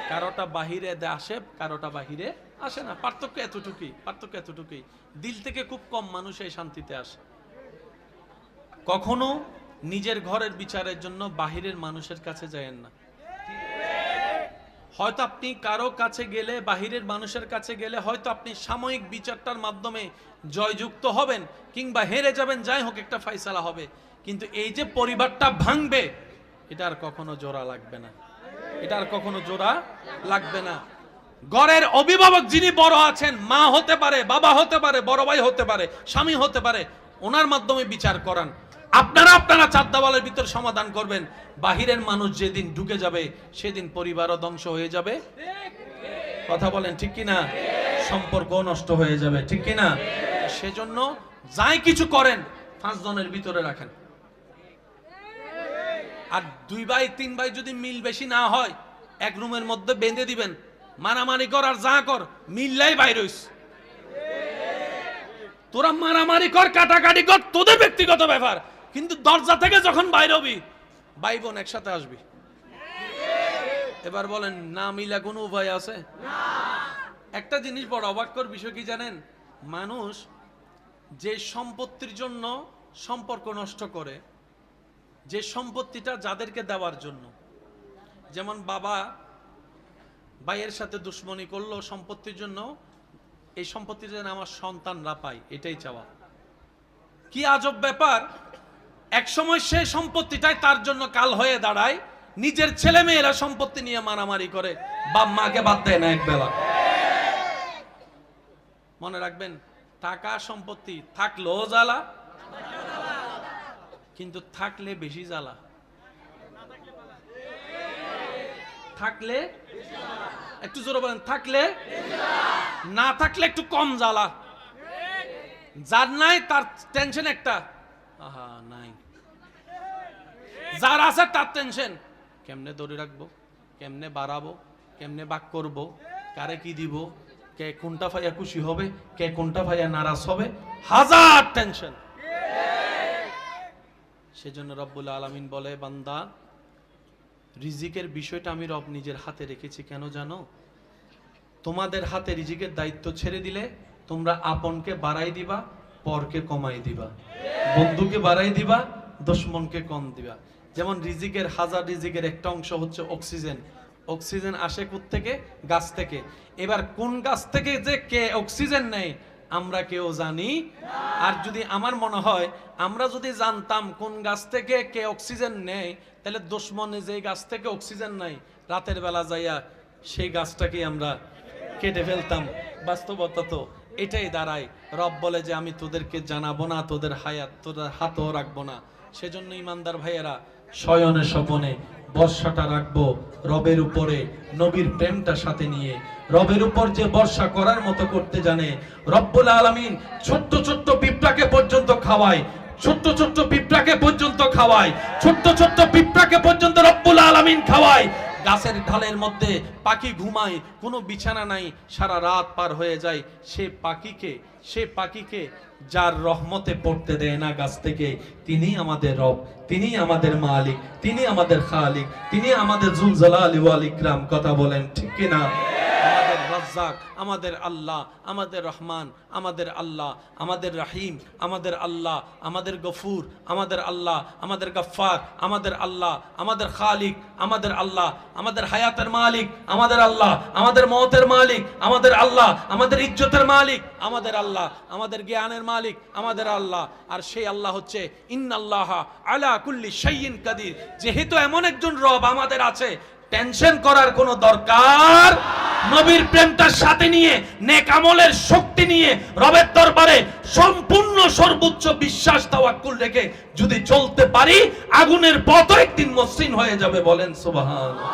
S1: কারোটা বাহিরে আসে, কারোটা বাহিরে আসে না। পার্থক্য এতটুকুই। দিল থেকে খুব কম মানুষ এই শান্তিতে আসে। কখনো নিজের ঘরের বিচারের জন্য বাহিরের মানুষের কাছে যায়েন না। হয়তো আপনি কারো কাছে গেলে, বাহিরের মানুষের কাছে গেলে হয়তো আপনি সাময়িক বিচারটার মাধ্যমে জয়যুক্ত হবেন কিংবা হেরে যাবেন, যাই হোক একটা ফয়সালা হবে, কিন্তু এই যে পরিবারটা ভাঙবে, এটা আর কখনো জোড়া লাগবে না। ঘরের অভিভাবক যিনি বড় আছেন, মা হতে পারে, বাবা হতে পারে, বড় ভাই হতে পারে, স্বামী হতে পারে, ওনার মাধ্যমে বিচার করান। আপনারা চার দেওয়ালের ভিতর সমাধান করবেন। বাহিরের মানুষ যেদিন ঢুকে যাবে, সেদিন পরিবারও ধ্বংস হয়ে যাবে। কথা বলেন ঠিক কিনা? সম্পর্ক নষ্ট হয়ে যাবে, ঠিক কিনা? সেজন্য যাই কিছু করেন 5 জনের ভিতরে রাখেন। আর 2 ভাই 3 ভাই যদি মিল বেশি না হয়, এক রুমের মধ্যে বেঁধে দিবেন, মারামারি কর আর যা কর, মিললাই বাইর হইস। তোরা মারামারি কর, কাটাকাটি কর, তোদের ব্যক্তিগত ব্যাপার, কিন্তু দরজা থেকে যখন বাইর হবি, ভাই বোন একসাথে আসবি। এবার বলেন, না মিলা কোনো উপায় আছে? একটা জিনিস বড় অবাককর বিষয় কি জানেন? মানুষ যে সম্পত্তির জন্য সম্পর্ক নষ্ট করে, যে সম্পত্তিটা যাদেরকে দেওয়ার জন্য, যেমন বাবা ভাইয়ের সাথে দুশ্মনী করলো সম্পত্তির জন্য, এই সম্পত্তি যেন আমার সন্তানরা পায়, এটাই চাওয়া। কি আজব ব্যাপার! এক সময় সে সম্পত্তিটাই তার জন্য কাল হয়ে দাঁড়ায়। নিজের ছেলে মেয়েরা সম্পত্তি নিয়ে মারামারি করে, বাপ মাকে বাদ দেয় না একবেলা। মনে রাখবেন, টাকা সম্পত্তি থাকলেও জ্বালা, কিন্তু থাকলে বেশি জ্বালা। থাকলে একটু জোরে বলেন, থাকলে, না থাকলে একটু কম জ্বালা। যার নাই তার টেনশন একটা, আহা নাই। যার আছে তার টেনশন, কেমনে ধরে রাখবো, কেমনে বাড়াবো, কেমনে বাক করব, কারে কি দিব, কে কোনটা ভাইয়া খুশি হবে, কে কোনটা ভাইয়া নারাজ হবে, হাজার টেনশন। সেজন্য রব্বুল আলামিন বলে, বান্দা রিজিকের বিষয়টা আমি রব নিজের হাতে রেখেছি। কেন জানো? তোমাদের হাতে রিজিকের দায়িত্ব ছেড়ে দিলে তোমরা আপনকে বাড়াই দিবা, পরকে কমাই দিবা, বন্ধুকে বাড়াই দিবা, দুশমনকে কম দিবা। যেমন রিজিকের রিজিকের একটা অংশ হচ্ছে অক্সিজেন। অক্সিজেন আসে কোত্থেকে? গাছ থেকে। এবার কোন গাছ থেকে যে কে অক্সিজেন নেয় আমরা কেউ জানি। আর যদি আমার মনে হয় আমরা যদি জানতাম কোন গাছ থেকে কে অক্সিজেন নেয়, তাহলে দুশমনে যে গাছ থেকে অক্সিজেন নেয়, রাতের বেলা যাইয়া সেই গাছটাকে আমরা কেটে ফেলতাম। বাস্তবতা তো এটাই দাঁড়ায়। রব বলে যে আমি তোদেরকে জানাবো না, তোদের হাতও রাখবো না। সেজন্য ইমানদার ভাইয়েরা, শয়নে স্বপনে বর্ষাটা রাখবো রবের উপরে, নবীর প্রেমটা সাথে নিয়ে। রবের উপর যে বর্ষা করার মতো করতে জানে, রব্বুল আলামিন ছোট্ট ছোট্ট পিঁপড়াকে পর্যন্ত খাওয়ায়, ছোট্ট ছোট্ট পিঁপড়াকে পর্যন্ত খাওয়ায়, ছোট্ট ছোট্ট পিঁপড়াকে পর্যন্ত রব্বুল আলামিন খাওয়ায়। গাছের ঢালের মধ্যে পাখি ঘুমায়, কোনো বিছানা নাই, সারা রাত পার হয়ে যায়। সে পাখিকে যার রহমতে পড়তে দেয় না গাছ থেকে, তিনি আমাদের রব, তিনি আমাদের মালিক, তিনি আমাদের খালিক, তিনি আমাদের জুল জালালি ওয়াল ইকরাম। কথা বলেন ঠিক কিনা? আমাদের রাজ্জাক, আমাদের আল্লাহ, আমাদের রহমান, আমাদের আল্লাহ, আমাদের রাহিম, আমাদের আল্লাহ, আমাদের গফুর, আমাদের আল্লাহ, আমাদের গফফার, আমাদের আল্লাহ, আমাদের খালিক, আমাদের আল্লাহ, আমাদের হায়াতের মালিক, আমাদের আল্লাহ, আমাদের মওতের মালিক, আমাদের আল্লাহ, আমাদের ইজ্জতের মালিক, আমাদের আল্লাহ, আমাদের জ্ঞানের মালিক, আমাদের আল্লাহ। আর সেই আল্লাহ হচ্ছে ইন্নাল্লাহা আলা কুল্লি শাইইন কাদির। যেহেতু এমন একজন রব আমাদের আছে, টেনশন করার কোনো দরকার। নবীর প্রেমটার সাথে নিয়ে, নেক আমলের শক্তি নিয়ে, রবের দরবারে সম্পূর্ণ সর্বোচ্চ বিশ্বাস তাওয়াক্কুল রেখে যদি চলতে পারি, আগুনের পথ একদিন মসৃণ হয়ে যাবে। বলেন সুবহানাল্লাহ।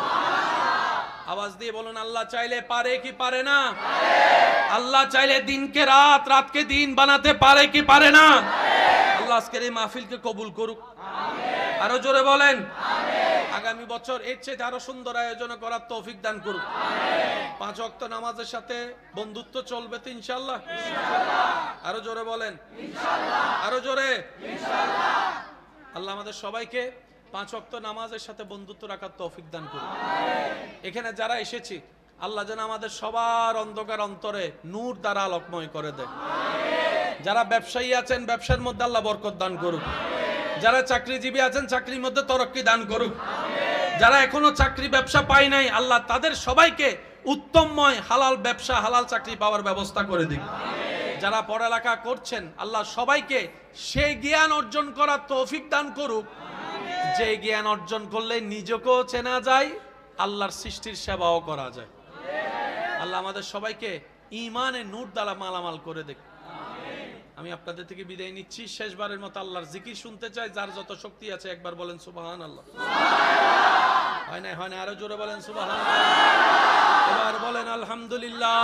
S1: আওয়াজ দিয়ে বলুন, আল্লাহ চাইলে পারে কি পারে না? আল্লাহ চাইলে দিনকে রাত, রাতকে দিন বানাতে পারে কি পারে না? আল্লাহ আজকের এই মাহফিলকে কবুল করুক। আরো জোরে বলেন আগামী বছর এর চেয়ে আরো সুন্দর আয়োজন করার তৌফিক দান করুক। 5 ওয়াক্ত নামাজের সাথে বন্ধুত্ব চলবে তো ইনশাআল্লাহ। আরো জোরে বলেন ইনশাআল্লাহ। আরো জোরে ইনশাআল্লাহ। আল্লাহ আমাদের সবাইকে 5 ওয়াক্ত নামাজের সাথে বন্ধুত্ব রাখার তৌফিক দান করুক। এখানে যারা এসেছি আল্লাহ যেন আমাদের সবার অন্ধকার অন্তরে নূর দ্বারা আলোকময় করে দেয়। যারা ব্যবসায়ী আছেন ব্যবসার মধ্যে আল্লাহ বরকত দান করুক। যারা চাকরিজীবী আছেন চাকরির মধ্যে তরক্কি দান করুক। যারা এখনো চাকরি ব্যবসা পায় নাই আল্লাহ তাদের সবাইকে উত্তমময় হালাল ব্যবসা হালাল চাকরি পাওয়ার ব্যবস্থা করে দিক। যারা পড়ালেখা করছেন আল্লাহ সবাইকে সেই জ্ঞান অর্জন করার তৌফিক দান করুক, যে জ্ঞান অর্জন করলে নিজেকেও চেনা যায়, আল্লাহর সৃষ্টির সেবাও করা যায়। আল্লাহ আমাদের সবাইকে ঈমানের নূর দ্বারা মালামাল করে দেখ। আমি আপনাদের থেকে বিদায় নিচ্ছি। শেষবারের মতো আল্লাহর জিকির শুনতে চাই। যার যত শক্তি আছে একবার বলেন সুবহানাল্লাহ। হয় না আরো জোরে বলেন সুবহানাল্লাহ। এবার বলেন আলহামদুলিল্লাহ।